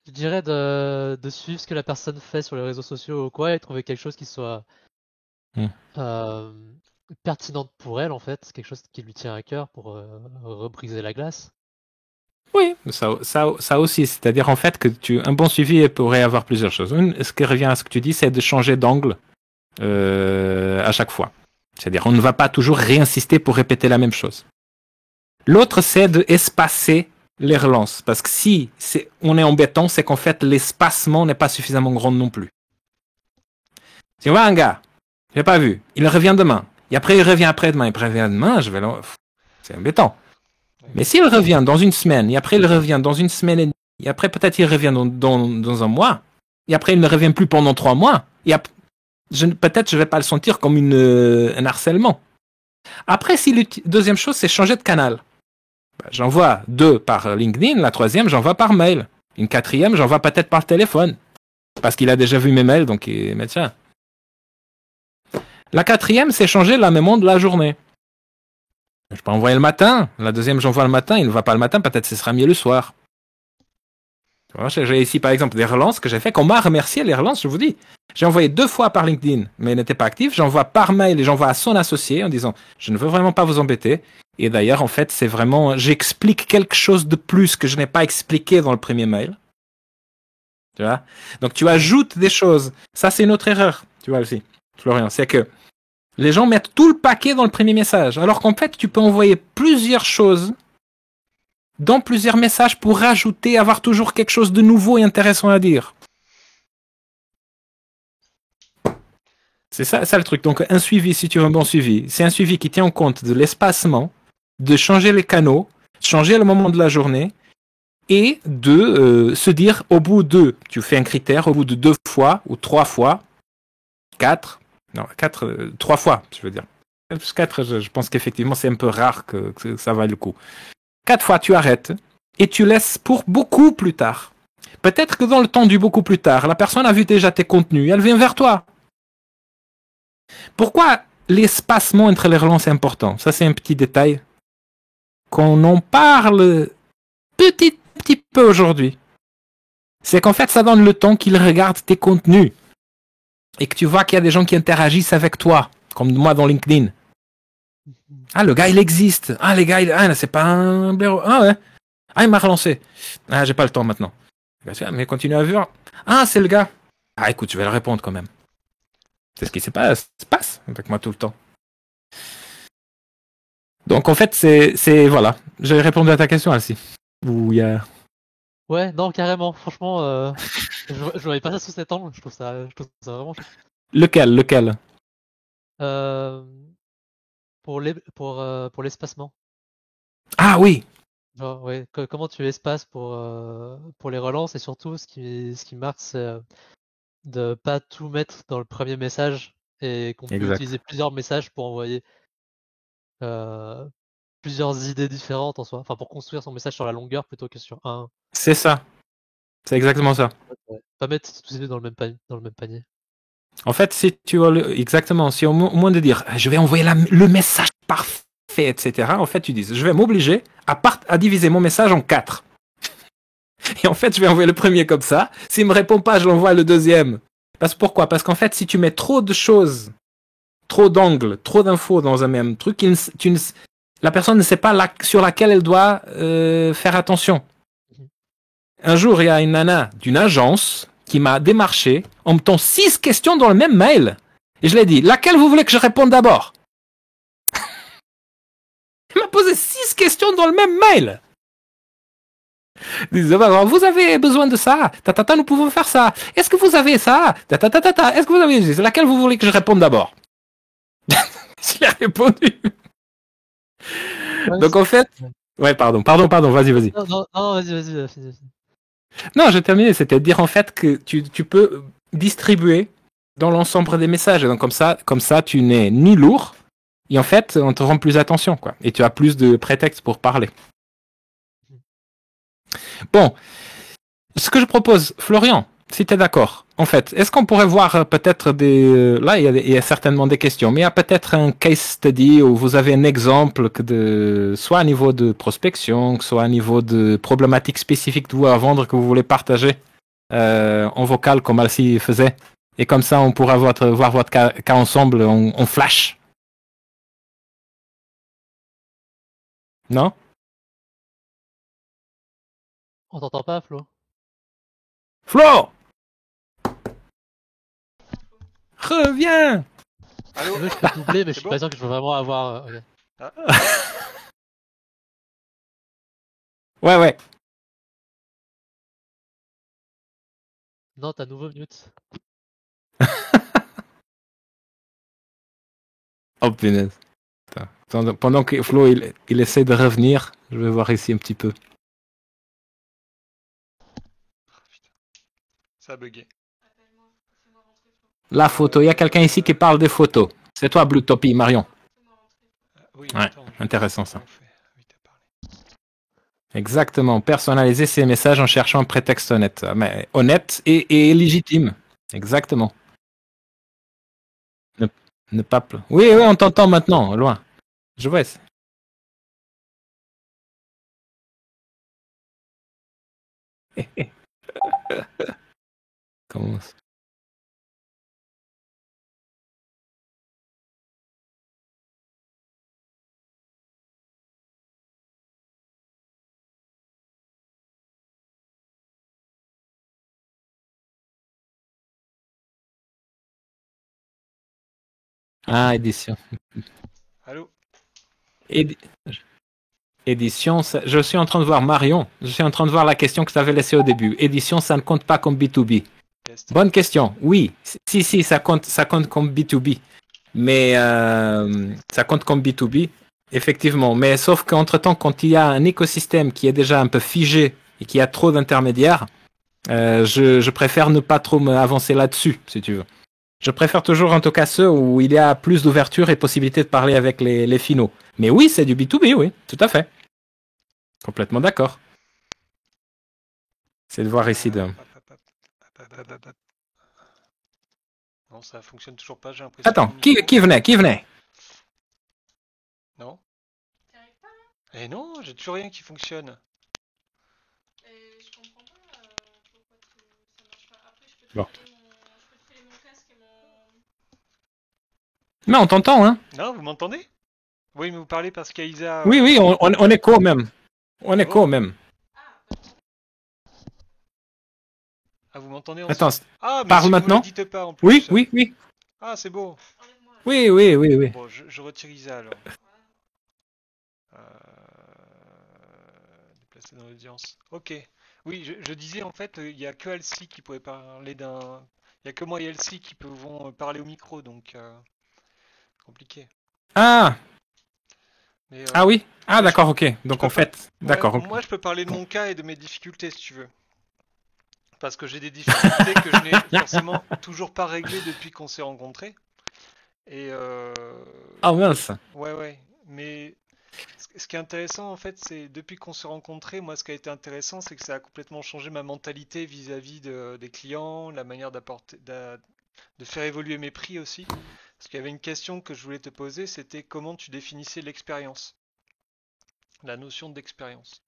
Je dirais de suivre ce que la personne fait sur les réseaux sociaux ou quoi et trouver quelque chose qui soit pertinente pour elle en fait, quelque chose qui lui tient à cœur pour rebriser la glace. Oui, ça aussi. C'est-à-dire en fait que un bon suivi pourrait avoir plusieurs choses. Ce qui revient à ce que tu dis, c'est de changer d'angle à chaque fois. C'est-à-dire on ne va pas toujours réinsister pour répéter la même chose. L'autre, c'est de espacer les relances. Parce que si on est embêtant, c'est qu'en fait l'espacement n'est pas suffisamment grand non plus. Si on voit un gars, j'ai pas vu, il revient demain. Et après il revient après-demain, je vais C'est embêtant. Mais s'il revient dans une semaine, et après il revient dans une semaine et demie, et après peut-être il revient dans un mois, et après il ne revient plus pendant 3 mois, et peut-être je vais pas le sentir comme un harcèlement. Après, si deuxième chose, c'est changer de canal. J'envoie 2 par LinkedIn, la troisième, j'envoie par mail. Une quatrième, j'envoie peut-être par téléphone. Parce qu'il a déjà vu mes mails, donc il met ça. La quatrième, c'est changer la mémoire de la journée. Je peux envoyer le matin. La deuxième, j'envoie le matin. Il ne va pas le matin, peut-être ce sera mieux le soir. J'ai ici, par exemple, des relances que j'ai fait, qu'on m'a remercié, les relances, je vous dis. J'ai envoyé 2 fois par LinkedIn, mais il n'était pas actif. J'envoie par mail et j'envoie à son associé en disant, je ne veux vraiment pas vous embêter. Et d'ailleurs, en fait, c'est vraiment, j'explique quelque chose de plus que je n'ai pas expliqué dans le premier mail. Tu vois? Donc, tu ajoutes des choses. Ça, c'est une autre erreur. Tu vois aussi, Florian. C'est que les gens mettent tout le paquet dans le premier message. Alors qu'en fait, tu peux envoyer plusieurs choses dans plusieurs messages pour rajouter, avoir toujours quelque chose de nouveau et intéressant à dire. C'est ça le truc. Donc un suivi, si tu veux un bon suivi, c'est un suivi qui tient en compte de l'espacement, de changer les canaux, changer le moment de la journée et de se dire au bout de, tu fais un critère, au bout de 2 fois ou 3 fois, 4, 3 fois, je veux dire. 4, je pense qu'effectivement c'est un peu rare que ça vaille le coup. 4 fois, tu arrêtes et tu laisses pour beaucoup plus tard. Peut-être que dans le temps du beaucoup plus tard, la personne a vu déjà tes contenus, elle vient vers toi. Pourquoi l'espacement entre les relances est important? Ça, c'est un petit détail qu'on en parle petit peu aujourd'hui. C'est qu'en fait, ça donne le temps qu'ils regardent tes contenus et que tu vois qu'il y a des gens qui interagissent avec toi, comme moi dans LinkedIn. Ah, le gars, il existe. Ah, les gars, c'est pas un blaireau. Ah, ouais. Ah, il m'a relancé. Ah, j'ai pas le temps maintenant. Mais continue à voir. Ah, c'est le gars. Ah, écoute, je vais le répondre quand même. C'est ce qui se passe avec moi tout le temps. Donc, en fait, c'est voilà. J'ai répondu à ta question, Alcy. Où il y a... Ouais, non, carrément. Franchement, je voyais pas ça sous cet angle. Je trouve ça vraiment chouette. Lequel? Euh, pour l'espacement. Ah oui. Genre, ouais, comment tu espaces pour les relances et surtout, ce qui marque, c'est de pas tout mettre dans le premier message et qu'on peut Exact. utiliser plusieurs messages pour envoyer plusieurs idées différentes en soi. Enfin, pour construire son message sur la longueur plutôt que sur un. C'est ça. C'est exactement ça. Ouais. Pas mettre tous les deux dans le même panier. En fait, si tu veux exactement, si au moins de dire, je vais envoyer le message parfait, etc. En fait, tu dis, je vais m'obliger à diviser mon message en 4. Et en fait, je vais envoyer le premier comme ça. S'il me répond pas, je l'envoie le deuxième. Pourquoi? Parce qu'en fait, si tu mets trop de choses, trop d'angles, trop d'infos dans un même truc, la personne ne sait pas sur laquelle elle doit faire attention. Un jour, il y a une nana d'une agence qui m'a démarché en me mettant 6 questions dans le même mail. Et je lui ai dit, laquelle vous voulez que je réponde d'abord? Elle m'a posé 6 questions dans le même mail. Vous avez besoin de ça. Nous pouvons faire ça. Est-ce que vous avez ça? Est-ce que vous avez... Laquelle vous voulez que je réponde d'abord? Je lui ai répondu. Donc en fait... Ouais, pardon, vas-y. Non, vas-y, finis. Non, j'ai terminé. C'était de dire en fait que tu peux distribuer dans l'ensemble des messages. Donc comme ça, tu n'es ni lourd, et en fait, on te rend plus attention, quoi. Et tu as plus de prétextes pour parler. Bon, ce que je propose, Florian, si tu es d'accord, en fait, est-ce qu'on pourrait voir peut-être des... Là, il y a certainement des questions, mais il y a peut-être un case study où vous avez un exemple soit à niveau de prospection, soit à niveau de problématiques spécifiques de vous à vendre que vous voulez partager en vocal comme Alcy faisait. Et comme ça, on pourra voir votre cas ensemble en flash. Non? On t'entend pas, Flo? Flo! Reviens! Allô? Je peux doubler, mais je suis bon pas sûr que je veux vraiment avoir. Ok. Ah. Ouais. Non, t'as nouveau mute. Oh punaise. Pendant que Flo il essaie de revenir, je vais voir ici un petit peu. Ça a bugué. La photo, il y a quelqu'un ici qui parle des photos. C'est toi, Blue Topi, Marion. Oui, Ouais, attends, je intéressant sais ça. comment on fait. Oui, t'as parlé. Exactement. Personnaliser ses messages en cherchant un prétexte honnête. Mais honnête et légitime. Exactement. Ne, ne pas. Oui, oui, on t'entend maintenant, loin. Je vois. Comment... Ah, édition. Allô? Édi- Édition, je suis en train de voir Marion. Je suis en train de voir la question que tu avais laissée au début. Édition, ça ne compte pas comme B2B. Bonne question. Oui, si, ça compte comme B2B. Mais ça compte comme B2B, effectivement. Mais sauf qu'entre-temps, quand il y a un écosystème qui est déjà un peu figé et qui a trop d'intermédiaires, je préfère ne pas trop m'avancer là-dessus, si tu veux. Je préfère toujours, en tout cas, ceux où il y a plus d'ouverture et possibilité de parler avec les finaux. Mais oui, c'est du B2B, oui, tout à fait. Complètement d'accord. C'est de voir ici de... Non, ça fonctionne toujours pas, j'ai l'impression. Attends, Mon micro. qui venait? Non? Eh non, j'ai toujours rien qui fonctionne. Bon. Mais on t'entend, hein? Non, vous m'entendez? Oui, mais vous parlez parce qu'Aïsa. Oui, oui, on est co même. On est Ah co bon? même. Ah, vous m'entendez Attends, ensuite? Ah, mais parle si vous me le maintenant? dites pas en Oui, plus. oui, oui. Ah, c'est beau. Oui, oui, oui, oui. Bon, je retire Isa alors. Déplacer dans l'audience. Ok. Oui, je disais en fait, il n'y a que Elsie qui pouvait parler d'un. Il n'y a que moi et Elsie qui pouvons parler au micro, donc compliqué. Ah, Mais, ah oui. Ah, mais d'accord, ok. je Donc peux en pas. fait, Ouais, d'accord, ok. moi je peux parler de mon cas et de mes difficultés si tu veux. Parce que j'ai des difficultés que je n'ai forcément toujours pas réglées depuis qu'on s'est rencontrés. Et Ah mince. ouais, ouais. Mais ce qui est intéressant en fait, c'est depuis qu'on s'est rencontrés, moi ce qui a été intéressant, c'est que ça a complètement changé ma mentalité vis-à-vis des clients, la manière de faire évoluer mes prix aussi. Parce qu'il y avait une question que je voulais te poser, c'était comment tu définissais l'expérience, la notion d'expérience,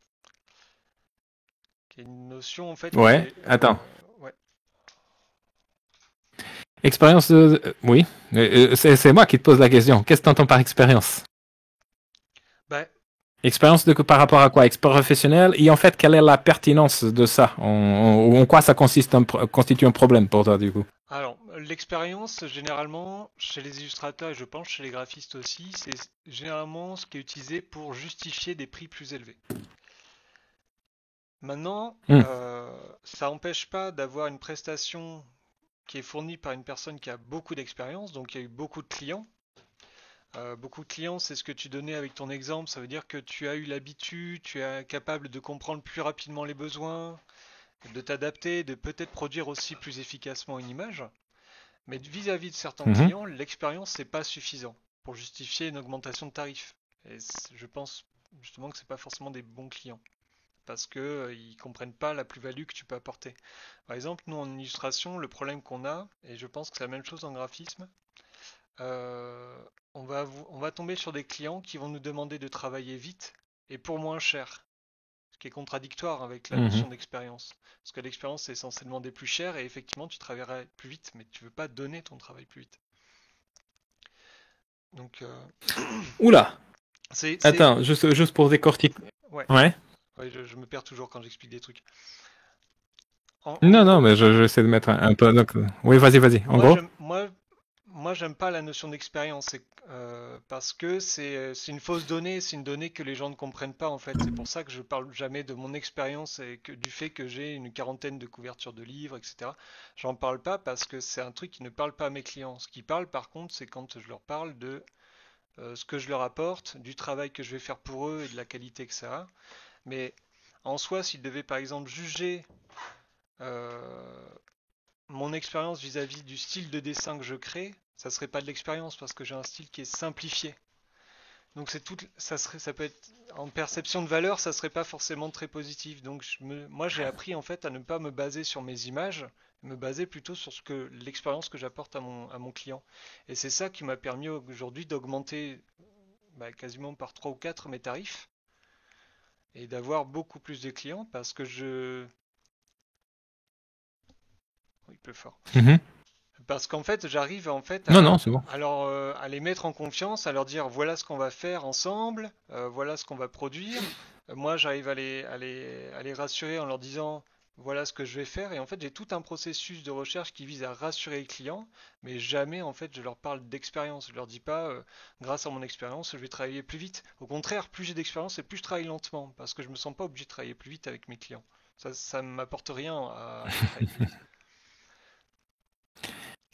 qui est une notion en fait qui Ouais, est, attends. ouais. Expérience de... Oui, c'est moi qui te pose la question. Qu'est-ce que tu entends par expérience? Bah, Expérience par rapport à quoi? Expert professionnel? Et en fait, quelle est la pertinence de ça? En quoi ça constitue un problème pour toi, du coup? alors, l'expérience, généralement, chez les illustrateurs et je pense chez les graphistes aussi, c'est généralement ce qui est utilisé pour justifier des prix plus élevés. Maintenant, Hmm. ça n'empêche pas d'avoir une prestation qui est fournie par une personne qui a beaucoup d'expérience, donc il y a eu beaucoup de clients. Beaucoup de clients, c'est ce que tu donnais avec ton exemple, ça veut dire que tu as eu l'habitude, tu es capable de comprendre plus rapidement les besoins, de t'adapter, de peut-être produire aussi plus efficacement une image. Mais vis-à-vis de certains Mhm. clients, l'expérience, c'est pas suffisant pour justifier une augmentation de tarif. Et je pense justement que c'est pas forcément des bons clients parce que ils comprennent pas la plus-value que tu peux apporter. Par exemple, nous en illustration, le problème qu'on a, et je pense que c'est la même chose en graphisme, euh, on va tomber sur des clients qui vont nous demander de travailler vite et pour moins cher, ce qui est contradictoire avec la Mhm. notion d'expérience. Parce que l'expérience c'est censé demander plus cher et effectivement tu travailleras plus vite, mais tu veux pas donner ton travail plus vite. Donc Oula. c'est Attends, juste pour décortiquer. ouais, Ouais. ouais je me perds toujours quand j'explique des trucs. En Non, non, gros, mais j'essaie de mettre un peu. Donc, oui, vas-y. En moi gros. j'aime moi moi j'aime pas la notion d'expérience parce que c'est une fausse donnée, c'est une donnée que les gens ne comprennent pas en fait. C'est pour ça que je parle jamais de mon expérience et que du fait que j'ai une quarantaine de couvertures de livres, etc. J'en parle pas parce que c'est un truc qui ne parle pas à mes clients. Ce qui parle par contre, c'est quand je leur parle de ce que je leur apporte, du travail que je vais faire pour eux et de la qualité que ça a. Mais en soi, s'ils devaient par exemple juger mon expérience vis-à-vis du style de dessin que je crée, ça serait pas de l'expérience parce que j'ai un style qui est simplifié. Donc c'est tout, ça peut être en perception de valeur, ça serait pas forcément très positif. Donc moi j'ai appris en fait à ne pas me baser sur mes images, me baser plutôt sur l'expérience que j'apporte à mon client. Et c'est ça qui m'a permis aujourd'hui d'augmenter quasiment par 3 ou 4 mes tarifs et d'avoir beaucoup plus de clients parce que oui, plus fort. Parce qu'en fait, j'arrive en fait c'est bon. à les mettre en confiance, à leur dire voilà ce qu'on va faire ensemble, voilà ce qu'on va produire. Moi, j'arrive à les rassurer en leur disant voilà ce que je vais faire. Et en fait, j'ai tout un processus de recherche qui vise à rassurer les clients, mais jamais en fait je leur parle d'expérience. Je leur dis pas grâce à mon expérience, je vais travailler plus vite. Au contraire, plus j'ai d'expérience et plus je travaille lentement, parce que je me sens pas obligé de travailler plus vite avec mes clients. Ça ne m'apporte rien à travailler plus vite.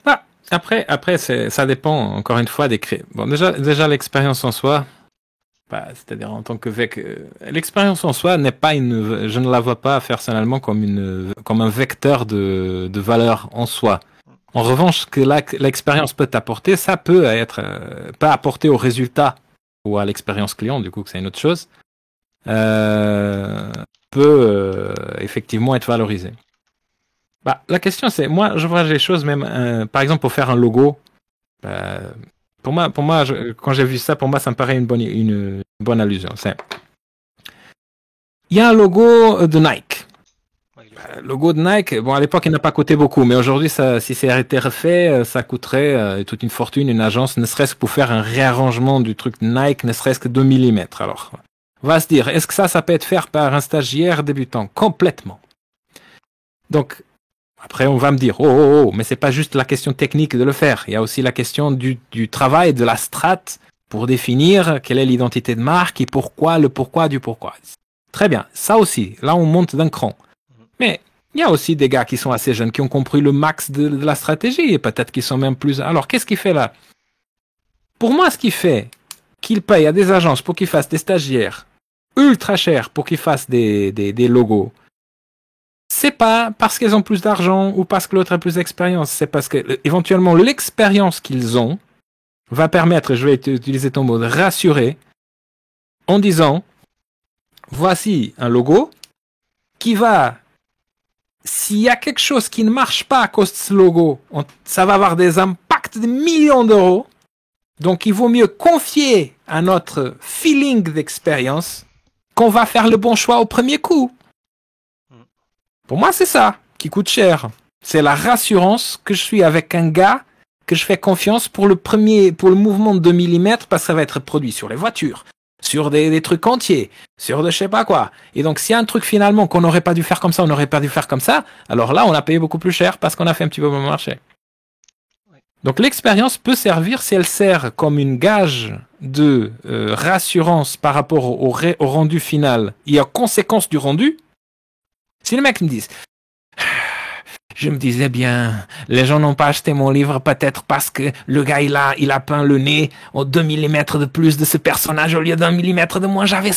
Bah, après ça dépend encore une fois des Bon, déjà l'expérience en soi, c'est-à-dire en tant que l'expérience en soi n'est pas je ne la vois pas personnellement comme un vecteur de valeur en soi. En revanche, ce que l'expérience peut apporter, ça peut être pas apporter au résultat ou à l'expérience client, du coup que c'est une autre chose, peut effectivement être valorisé. La question c'est, moi je vois les choses même, par exemple pour faire un logo, pour moi quand j'ai vu ça, pour moi ça me paraît une bonne allusion. Il y a un logo de Nike. Le logo de Nike, bon à l'époque il n'a pas coûté beaucoup, mais aujourd'hui si ça a été refait, ça coûterait toute une fortune, une agence, ne serait-ce que pour faire un réarrangement du truc de Nike, ne serait-ce que 2 mm. Alors, on va se dire, est-ce que ça peut être fait par un stagiaire débutant? Complètement. Donc, après, on va me dire, mais c'est pas juste la question technique de le faire. Il y a aussi la question du travail, de la strat pour définir quelle est l'identité de marque et pourquoi, le pourquoi du pourquoi. Très bien. Ça aussi, là, on monte d'un cran. Mais il y a aussi des gars qui sont assez jeunes, qui ont compris le max de la stratégie et peut-être qu'ils sont même plus... Alors, qu'est-ce qu'il fait là? Pour moi, ce qu'il fait, qu'il paye à des agences pour qu'ils fassent des stagiaires ultra chers pour qu'ils fassent des logos, c'est pas parce qu'ils ont plus d'argent ou parce que l'autre a plus d'expérience, c'est parce que éventuellement l'expérience qu'ils ont va permettre, je vais utiliser ton mot, de rassurer en disant voici un logo qui va, s'il y a quelque chose qui ne marche pas à cause de ce logo, ça va avoir des impacts de millions d'euros, donc il vaut mieux confier à notre feeling d'expérience qu'on va faire le bon choix au premier coup. Pour moi, c'est ça qui coûte cher. C'est la rassurance que je suis avec un gars que je fais confiance pour le mouvement de 2 mm parce que ça va être produit sur les voitures, sur des trucs entiers, sur de je sais pas quoi. Et donc, s'il y a un truc finalement qu'on n'aurait pas dû faire comme ça, on n'aurait pas dû faire comme ça, alors là, on a payé beaucoup plus cher parce qu'on a fait un petit peu bon marché. Donc, l'expérience peut servir si elle sert comme une gage de rassurance par rapport au rendu final et aux conséquences du rendu. Si le mec me dit, je me disais bien, les gens n'ont pas acheté mon livre peut-être parce que le gars il a peint le nez aux 2 mm de plus de ce personnage au lieu d'1 mm de moins, j'avais...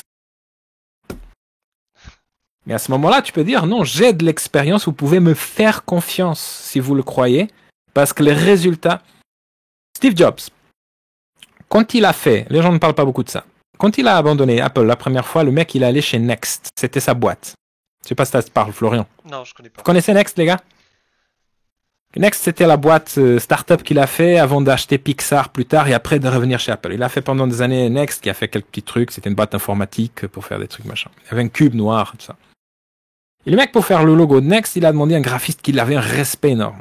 Mais à ce moment-là, tu peux dire, non, j'ai de l'expérience, vous pouvez me faire confiance si vous le croyez, parce que les résultats... Steve Jobs, quand il a fait, les gens ne parlent pas beaucoup de ça, quand il a abandonné Apple la première fois, le mec il est allé chez Next, c'était sa boîte. Je sais pas si ça te parle, Florian. Non, je connais pas. Vous connaissez Next, les gars? Next, c'était la boîte startup qu'il a fait avant d'acheter Pixar plus tard et après de revenir chez Apple. Il a fait pendant des années Next, qui a fait quelques petits trucs. C'était une boîte informatique pour faire des trucs machin. Il y avait un cube noir, tout ça. Et le mec, pour faire le logo de Next, il a demandé à un graphiste qui avait un respect énorme.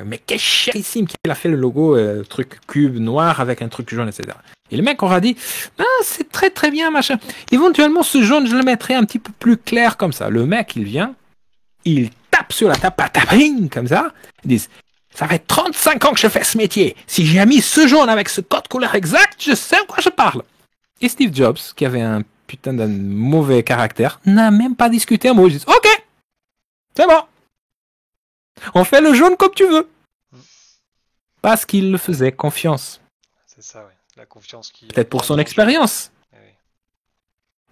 Mais quel chérissime qu'il a fait le logo, truc cube noir avec un truc jaune, etc. Et le mec aura dit, c'est très très bien, machin. Éventuellement, ce jaune, je le mettrai un petit peu plus clair comme ça. Le mec, il vient, il tape sur la table, comme ça. Ils disent, ça fait 35 ans que je fais ce métier. Si j'ai mis ce jaune avec ce code couleur exact, je sais de quoi je parle. Et Steve Jobs, qui avait un putain d'un mauvais caractère, n'a même pas discuté un mot. Il dit, ok, c'est bon. On fait le jaune comme tu veux. Parce qu'il le faisait confiance. C'est ça, oui. la confiance qui Peut-être pour entre en son jeu. expérience. Eh oui.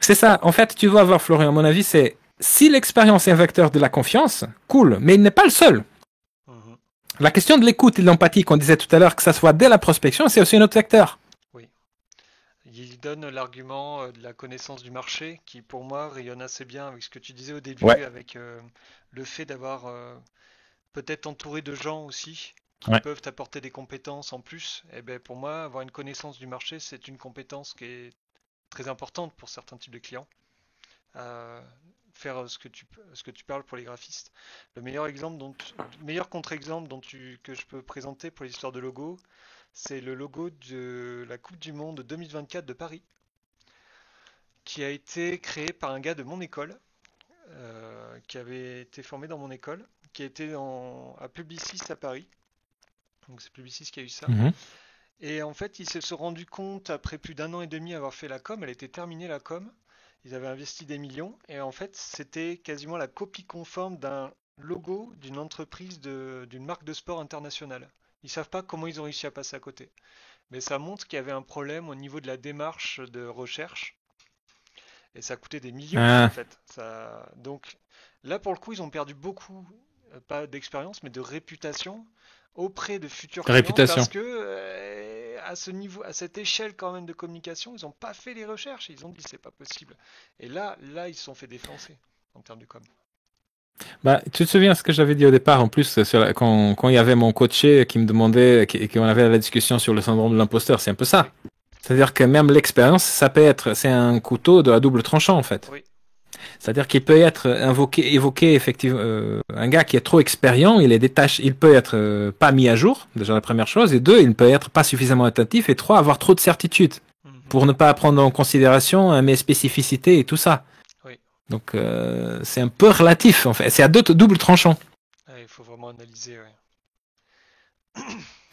C'est ça. En fait, tu vas voir, Florian, à mon avis, c'est si l'expérience est un vecteur de la confiance, cool, mais il n'est pas le seul. Mhm. La question de l'écoute et de l'empathie qu'on disait tout à l'heure, que ça soit dès la prospection, c'est aussi un autre vecteur. Oui. Il donne l'argument de la connaissance du marché qui, pour moi, rayonne assez bien avec ce que tu disais au Ouais, début, avec le fait d'avoir peut-être entouré de gens aussi qui ouais. peuvent apporter des compétences en plus. Et ben, pour moi, avoir une connaissance du marché, c'est une compétence qui est très importante pour certains types de clients. À faire ce que tu parles pour les graphistes. Le meilleur exemple le meilleur contre-exemple que je peux présenter pour l'histoire de logo, c'est le logo de la Coupe du Monde 2024 de Paris, qui a été créé par un gars de mon école, qui avait été formé dans mon école, qui a été à Publicis à Paris. Donc c'est Publicis qui a eu ça. Mhm. Et en fait, ils se sont rendus compte, après plus d'un an et demi avoir fait la com, elle était terminée la com, ils avaient investi des millions, et en fait, c'était quasiment la copie conforme d'un logo d'une entreprise, d'une marque de sport internationale. Ils savent pas comment ils ont réussi à passer à côté. Mais ça montre qu'il y avait un problème au niveau de la démarche de recherche, et ça a coûté des millions, en Ah, fait. Donc là, pour le coup, ils ont perdu beaucoup, pas d'expérience, mais de réputation auprès de futurs clients parce réputation. que à ce niveau, à cette échelle quand même de communication, ils n'ont pas fait les recherches. Ils ont dit c'est pas possible. Et là, ils se sont fait défoncer en termes de com. Bah, tu te souviens ce que j'avais dit au départ, en plus, quand il y avait mon coaché qui me demandait, qu'on avait la discussion sur le syndrome de l'imposteur, c'est un peu ça. Oui, C'est-à-dire que même l'expérience, ça peut être, c'est un couteau de à double tranchant, en fait. oui, C'est-à-dire qu'il peut être évoqué effectivement, un gars qui est trop expérience, il peut être pas mis à jour, déjà la première chose, et deux, il peut être pas suffisamment attentif, et trois, avoir trop de certitudes mhm, pour ne pas prendre en considération mes spécificités et tout ça. oui. Donc c'est un peu relatif, en fait. C'est à double tranchant. Ah, il faut vraiment analyser. Ouais.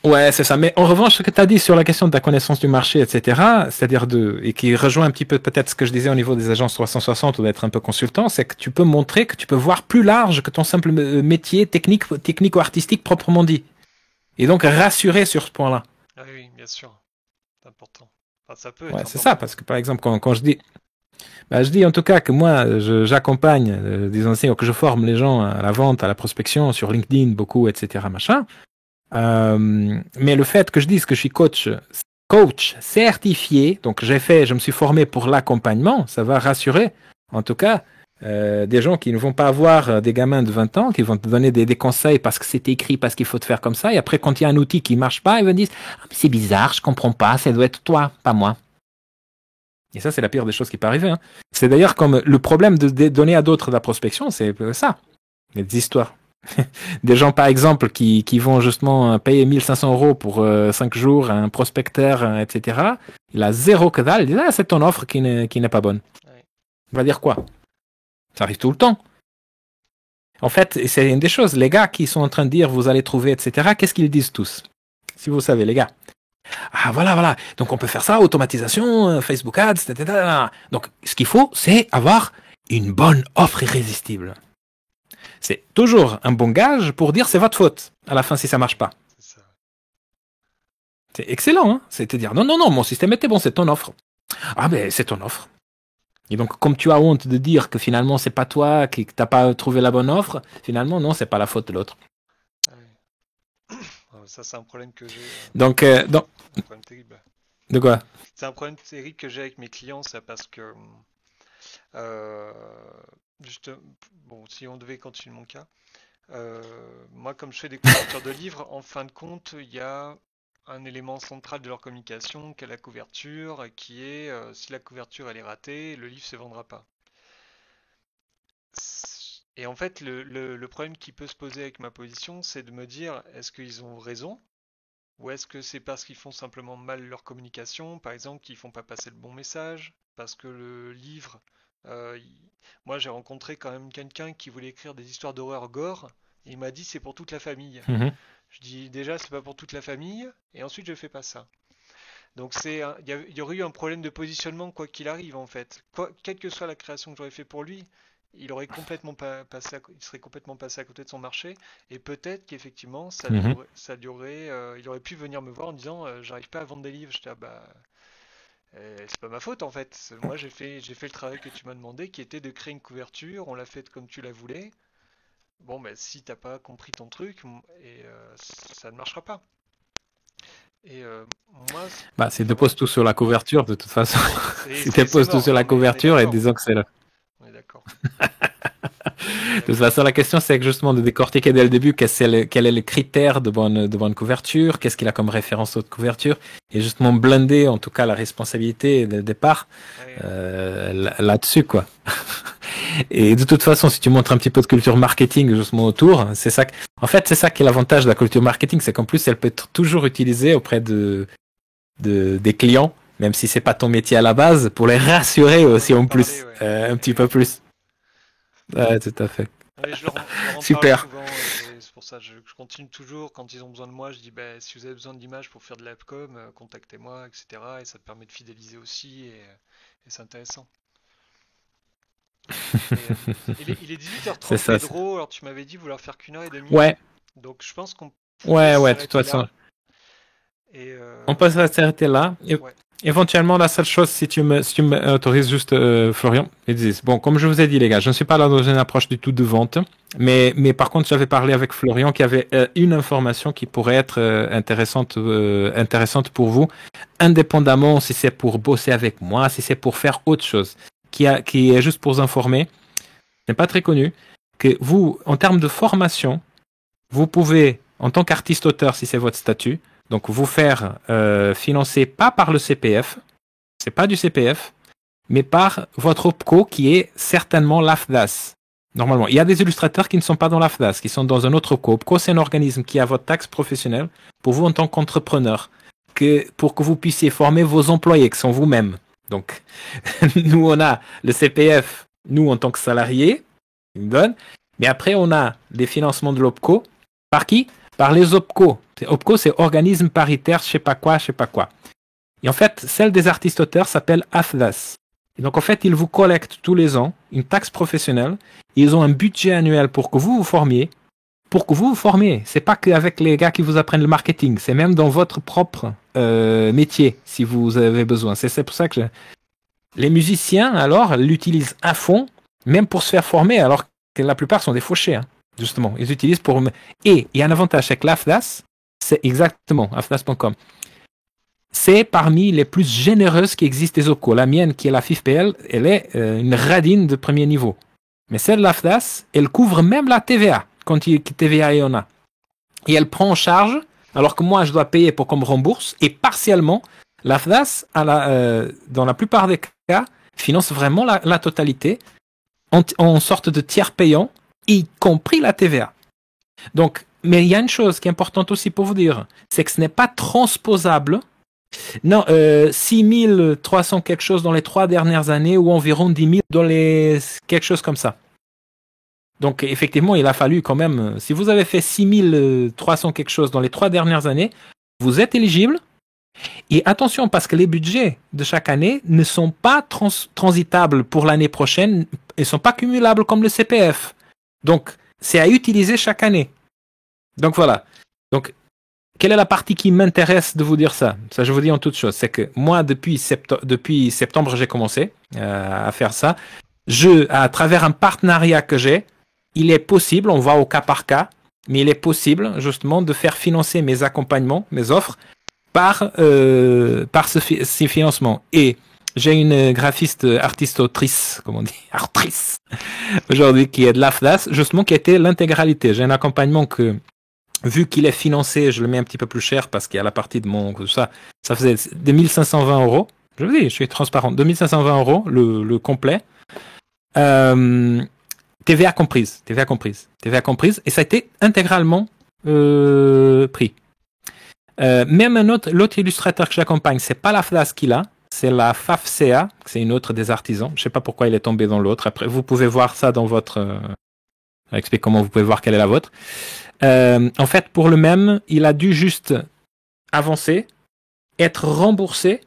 Ouais, c'est ça. Mais en revanche, ce que tu as dit sur la question de ta connaissance du marché, etc., c'est-à-dire et qui rejoint un petit peu peut-être ce que je disais au niveau des agences 360 ou d'être un peu consultant, c'est que tu peux montrer que tu peux voir plus large que ton simple métier technique ou artistique proprement dit. Et donc rassurer sur ce point-là. Ah oui, oui, bien sûr, c'est important. Enfin, ça peut Ouais, être c'est ça, important. parce que par exemple, quand je dis, bah, je dis en tout cas que moi, j'accompagne des enseignants, que je forme les gens à la vente, à la prospection, sur LinkedIn, beaucoup, etc., machin. Mais le fait que je dise que je suis coach certifié, donc je me suis formé pour l'accompagnement, ça va rassurer, en tout cas, des gens qui ne vont pas avoir des gamins de 20 ans, qui vont te donner des conseils parce que c'est écrit, parce qu'il faut te faire comme ça, et après, quand il y a un outil qui marche pas, ils vont dire, ah, c'est bizarre, je comprends pas, ça doit être toi, pas moi. Et ça, c'est la pire des choses qui peut arriver. Hein. C'est d'ailleurs comme le problème de donner à d'autres de la prospection, c'est ça, les histoires. Des gens, par exemple, qui vont justement payer 1 500 € pour 5 jours à un prospecteur, etc. Il a zéro que dalle. Il dit, ah, c'est ton offre qui n'est pas bonne. Ouais. On va dire quoi? Ça arrive tout le temps. En fait, c'est une des choses. Les gars qui sont en train de dire, vous allez trouver, etc., qu'est-ce qu'ils disent tous? Si vous savez, les gars. Ah, voilà. Donc, on peut faire ça, automatisation, Facebook Ads, etc. Donc, ce qu'il faut, c'est avoir une bonne offre irrésistible. C'est toujours un bon gage pour dire c'est votre faute à la fin si ça marche pas. C'est ça. C'est excellent, hein. C'est te dire non, mon système était bon, c'est ton offre. Ah ben c'est ton offre. Et donc comme tu as honte de dire que finalement c'est pas toi, que t'as pas trouvé la bonne offre, finalement non, c'est pas la faute de l'autre. Ouais. Ça, c'est un problème que j'ai. Donc, Un problème terrible. de quoi? C'est un problème terrible que j'ai avec mes clients, ça parce que euh, juste, bon, si on devait continuer mon cas, moi, comme je fais des couvertures de livres, en fin de compte, il y a un élément central de leur communication, qui est la couverture, qui est si la couverture elle est ratée, le livre se vendra pas. Et en fait, le problème qui peut se poser avec ma position, c'est de me dire, est-ce qu'ils ont raison? Ou est-ce que c'est parce qu'ils font simplement mal leur communication, par exemple, qu'ils font pas passer le bon message? Parce que le livre, euh, il- moi j'ai rencontré quand même quelqu'un qui voulait écrire des histoires d'horreur gore, et il m'a dit c'est pour toute la famille. Mhm. Je dis déjà c'est pas pour toute la famille, et ensuite je fais pas ça. Donc il y aurait eu un problème de positionnement quoi qu'il arrive en fait. Quelle que soit la création que j'aurais fait pour lui, il aurait complètement il serait complètement passé à côté de son marché. Et peut-être qu'effectivement, Mhm. il aurait pu venir me voir en disant, j'arrive pas à vendre des livres. J'étais, ah bah, c'est pas ma faute en fait. Moi, j'ai fait le travail que tu m'as demandé, qui était de créer une couverture. On l'a fait comme tu la voulais. Bon, bah, si t'as pas compris ton truc, ça ne marchera pas. Et moi, Bah, c'est enfin, dépose tout sur la couverture, de toute façon. c'est Si c'est- c'est dépose tout mort, sur hein, la on est couverture et d'accord. disons que c'est là. On est d'accord. De Et, toute façon, la question, c'est justement de décortiquer dès le début quel est le critère de bonne couverture, qu'est-ce qu'il a comme référence de couverture, et justement blinder, en tout cas, la responsabilité dès le départ ouais, là-dessus, quoi. Et de toute façon, si tu montres un petit peu de culture marketing justement autour, c'est ça. En fait, c'est ça qui est l'avantage de la culture marketing, c'est qu'en plus, elle peut être toujours utilisée auprès des clients, même si c'est pas ton métier à la base, pour les rassurer pour aussi leur en parler, plus, ouais. un petit peu Ouais. plus. Ouais, tout à fait. Ouais, je leur en parle Super. souvent, c'est pour ça je continue toujours. Quand ils ont besoin de moi, je dis bah, si vous avez besoin d'images pour faire de l'AppCom, contactez-moi, etc. Et ça te permet de fidéliser aussi, et c'est intéressant. Et, il est C'est 18h30, ça. Pedro. Alors tu m'avais dit vouloir faire qu'une heure et demie. Ouais, Donc je pense qu'on pourrait ouais, de toute s'arrêter façon. là. Et On peut s'arrêter là. ouais, Éventuellement, la seule chose, si tu me autorises juste, Florian, ils disent, bon, comme je vous ai dit, les gars, je ne suis pas là dans une approche du tout de vente, mais par contre, j'avais parlé avec Florian qui avait une information qui pourrait être intéressante pour vous, indépendamment si c'est pour bosser avec moi, si c'est pour faire autre chose, qui est juste pour vous informer, n'est pas très connu, que vous, en termes de formation, vous pouvez, en tant qu'artiste-auteur, si c'est votre statut, donc vous faire financer pas par le CPF, c'est pas du CPF, mais par votre OPCO qui est certainement l'AFDAS. Normalement, il y a des illustrateurs qui ne sont pas dans l'AFDAS, qui sont dans un autre OPCO. OPCO, c'est un organisme qui a votre taxe professionnelle pour vous en tant qu'entrepreneur, pour que vous puissiez former vos employés, qui sont vous-même. Donc, nous, on a le CPF, nous, en tant que salariés, ils nous donnent, mais après, on a des financements de l'OPCO. Par qui? Par les OPCO. OPCO, c'est organisme paritaire, je sais pas quoi, je sais pas quoi. Et en fait, celle des artistes auteurs s'appelle AFDAS. Et donc, en fait, ils vous collectent tous les ans une taxe professionnelle. Ils ont un budget annuel pour que vous vous formiez. Pour que vous vous formiez. C'est pas qu'avec les gars qui vous apprennent le marketing. C'est même dans votre propre métier, si vous avez besoin. C'est pour ça que les musiciens, alors, l'utilisent à fond, même pour se faire former, alors que la plupart sont des fauchés, hein, justement. Ils utilisent pour... Et il y a un avantage avec l'AFDAS, c'est exactement, afdas.com. C'est parmi les plus généreuses qui existent des OPCO. La mienne, qui est la FIFPL, elle est une radine de premier niveau. Mais celle de l'AFDAS, elle couvre même la TVA, quand il TVA il y en a. Et elle prend en charge, alors que moi, je dois payer pour qu'on me rembourse, et partiellement, l'AFDAS, dans la plupart des cas, finance vraiment la totalité, en sorte de tiers payant, y compris la TVA. Donc, mais il y a une chose qui est importante aussi pour vous dire, c'est que ce n'est pas transposable. Non, 6300 quelque chose dans les 3 dernières années ou environ 10 000 dans les quelque chose comme ça. Donc effectivement, il a fallu quand même, si vous avez fait 6300 quelque chose dans les 3 dernières années, vous êtes éligible. Et attention, parce que les budgets de chaque année ne sont pas transitables pour l'année prochaine, ils ne sont pas cumulables comme le CPF. Donc, c'est à utiliser chaque année. Donc voilà. Donc, quelle est la partie qui m'intéresse de vous dire ça? Ça, je vous dis en toute chose. C'est que moi, depuis septembre, j'ai commencé à faire ça. À travers un partenariat que j'ai, il est possible, on va au cas par cas, mais il est possible justement de faire financer mes accompagnements, mes offres, par ces financements. Et j'ai une graphiste artiste-autrice, comme on dit, artrice, aujourd'hui, qui est de l'AFDAS, justement, qui était l'intégralité. J'ai un accompagnement que, vu qu'il est financé, je le mets un petit peu plus cher parce qu'il y a la partie de mon... Ça faisait 2520 €. Je vous dis, je suis transparent. 2520 € le complet. TVA comprise. TVA comprise. TVA comprise. Et ça a été intégralement pris. Même l'autre illustrateur que j'accompagne, c'est pas la FDAS qu'il a, c'est la FAFCA, c'est une autre des artisans. Je sais pas pourquoi il est tombé dans l'autre. Après, vous pouvez voir ça dans votre... explique comment vous pouvez voir quelle est la vôtre. En fait, pour le même, il a dû juste avancer, être remboursé,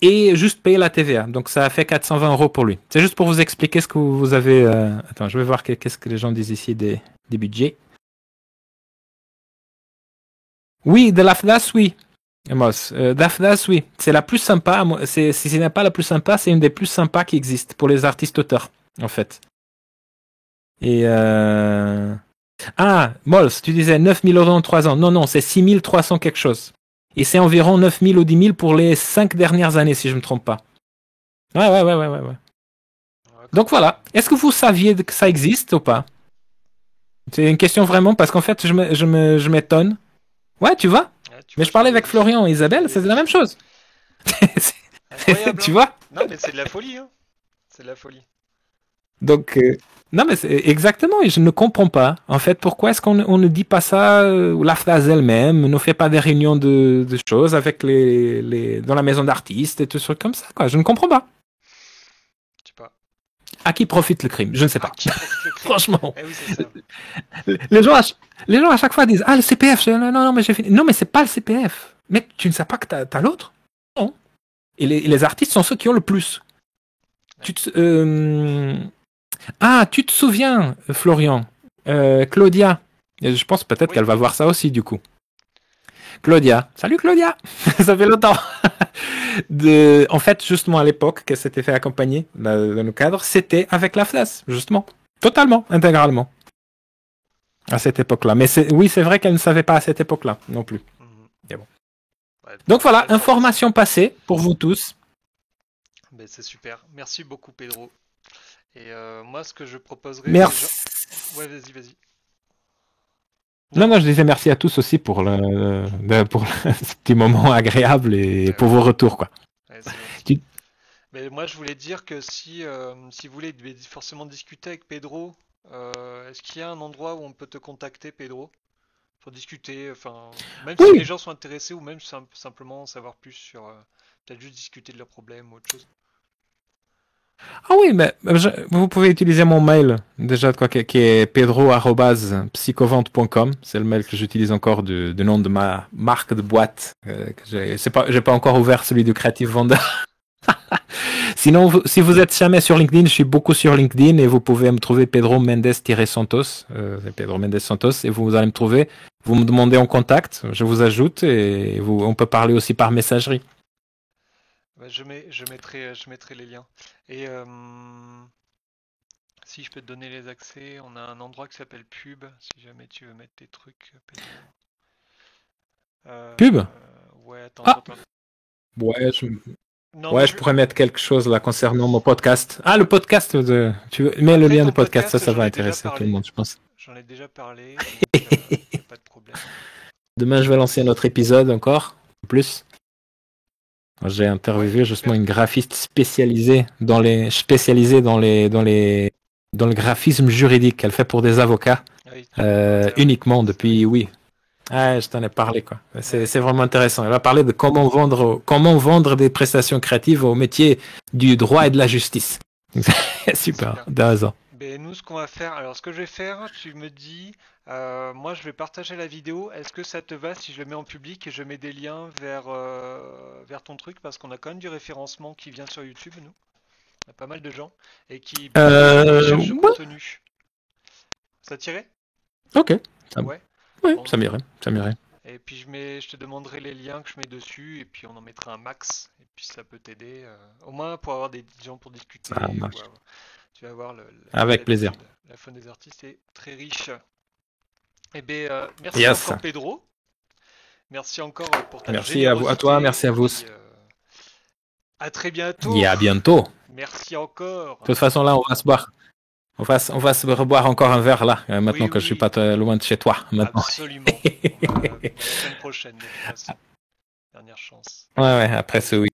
et juste payer la TVA. Donc ça a fait 420 € pour lui. C'est juste pour vous expliquer ce que vous avez... Attends, je vais voir qu'est-ce que les gens disent ici des budgets. Oui, de l'AFDAS, oui. Amos, d'AFDAS, oui. C'est la plus sympa. Si ce n'est pas la plus sympa, c'est une des plus sympas qui existent pour les artistes auteurs, en fait. Et... Ah, Mols, tu disais 9 000 € en 3 ans. Non, c'est 6 300 quelque chose. Et c'est environ 9 000 ou 10 000 pour les 5 dernières années, si je ne me trompe pas. Ouais. Donc voilà. Est-ce que vous saviez que ça existe ou pas? C'est une question vraiment, parce qu'en fait, je m'étonne. Ouais, tu vois. Mais je parlais avec Florian et Isabelle, c'est la même chose. Tu vois? Non, mais c'est de la folie, hein. C'est de la folie. Donc, non, mais c'est exactement, et je ne comprends pas. En fait, pourquoi est-ce qu'on ne dit pas ça, la phrase elle-même, ne fait pas des réunions de choses avec dans la maison d'artistes et tout ça comme ça, quoi. Je ne comprends pas. Je sais pas. À qui profite le crime? Je ne sais pas. Franchement. Eh oui, c'est ça. Les gens à chaque fois disent, ah, le CPF, non, mais j'ai fini. Non, mais c'est pas le CPF. Mec, tu ne sais pas que t'as l'autre? Non. Et les artistes sont ceux qui ont le plus. Ouais. Tu te souviens, Florian, Claudia, je pense peut-être qu'elle va voir ça aussi du coup. Claudia, salut Claudia, ça fait longtemps. En fait, justement à l'époque qu'elle s'était fait accompagner dans nos cadres, c'était avec la FLAS, justement, totalement, intégralement, à cette époque-là. Mais oui, c'est vrai qu'elle ne savait pas à cette époque-là non plus. Et bon. Ouais, donc voilà, information passée pour vous tous. Ben, c'est super, merci beaucoup Pedro. Et moi, ce que je proposerais... Merci. Ouais, vas-y. Non, je disais merci à tous aussi pour ce petit moment agréable et pour vos retours, quoi. Ouais, mais moi, je voulais dire que si vous voulez forcément discuter avec Pedro, est-ce qu'il y a un endroit où on peut te contacter, Pedro, pour discuter, enfin, même si les gens sont intéressés ou même simplement savoir plus sur, peut-être juste discuter de leurs problèmes ou autre chose. Ah oui, mais vous pouvez utiliser mon mail déjà qui est pedro@psychovente.com. C'est le mail que j'utilise encore du nom de ma marque de boîte. J'ai pas encore ouvert celui du Creative Vendor. Sinon, si vous êtes jamais sur LinkedIn, je suis beaucoup sur LinkedIn et vous pouvez me trouver Pedro Mendes-Santos. Pedro Mendes Santos, et vous allez me trouver. Vous me demandez en contact, je vous ajoute et on peut parler aussi par messagerie. Je mettrai les liens. Et si je peux te donner les accès, on a un endroit qui s'appelle Pub, si jamais tu veux mettre tes trucs. Pub? Ouais, attends. Ouais, je pourrais mettre quelque chose là concernant mon podcast. Ah, le podcast, tu mets le lien du podcast, ça va intéresser tout le monde, je pense. J'en ai déjà parlé, donc, pas de problème. Demain, je vais lancer un autre épisode encore, en plus. J'ai interviewé justement une graphiste spécialisée dans le graphisme juridique. Elle fait pour des avocats uniquement depuis, je t'en ai parlé, quoi. C'est vraiment intéressant. Elle va parler de comment vendre des prestations créatives au métier du droit et de la justice. Super, t'as raison. Ben, nous, ce qu'on va faire, alors ce que je vais faire, tu me dis, moi je vais partager la vidéo. Est-ce que ça te va si je le mets en public et je mets des liens vers ton truc, parce qu'on a quand même du référencement qui vient sur YouTube, nous. On a pas mal de gens et qui cherchent le contenu. Ça t'irait? Ok. Ouais. Oui, bon, ça m'irait. Et puis je te demanderai les liens que je mets dessus et puis on en mettra un max. Et puis ça peut t'aider, au moins pour avoir des gens pour discuter. Tu vas voir avec plaisir. La faune des artistes est très riche. Eh bien, merci encore Pedro. Merci encore pour ta Merci à toi, merci à vous. À très bientôt. Et à bientôt. Merci encore. De toute façon, là, on va se boire. On va se reboire encore un verre là, maintenant que je suis pas loin de chez toi. Maintenant. Absolument. La semaine prochaine, dernière chance. Ouais, après ce week.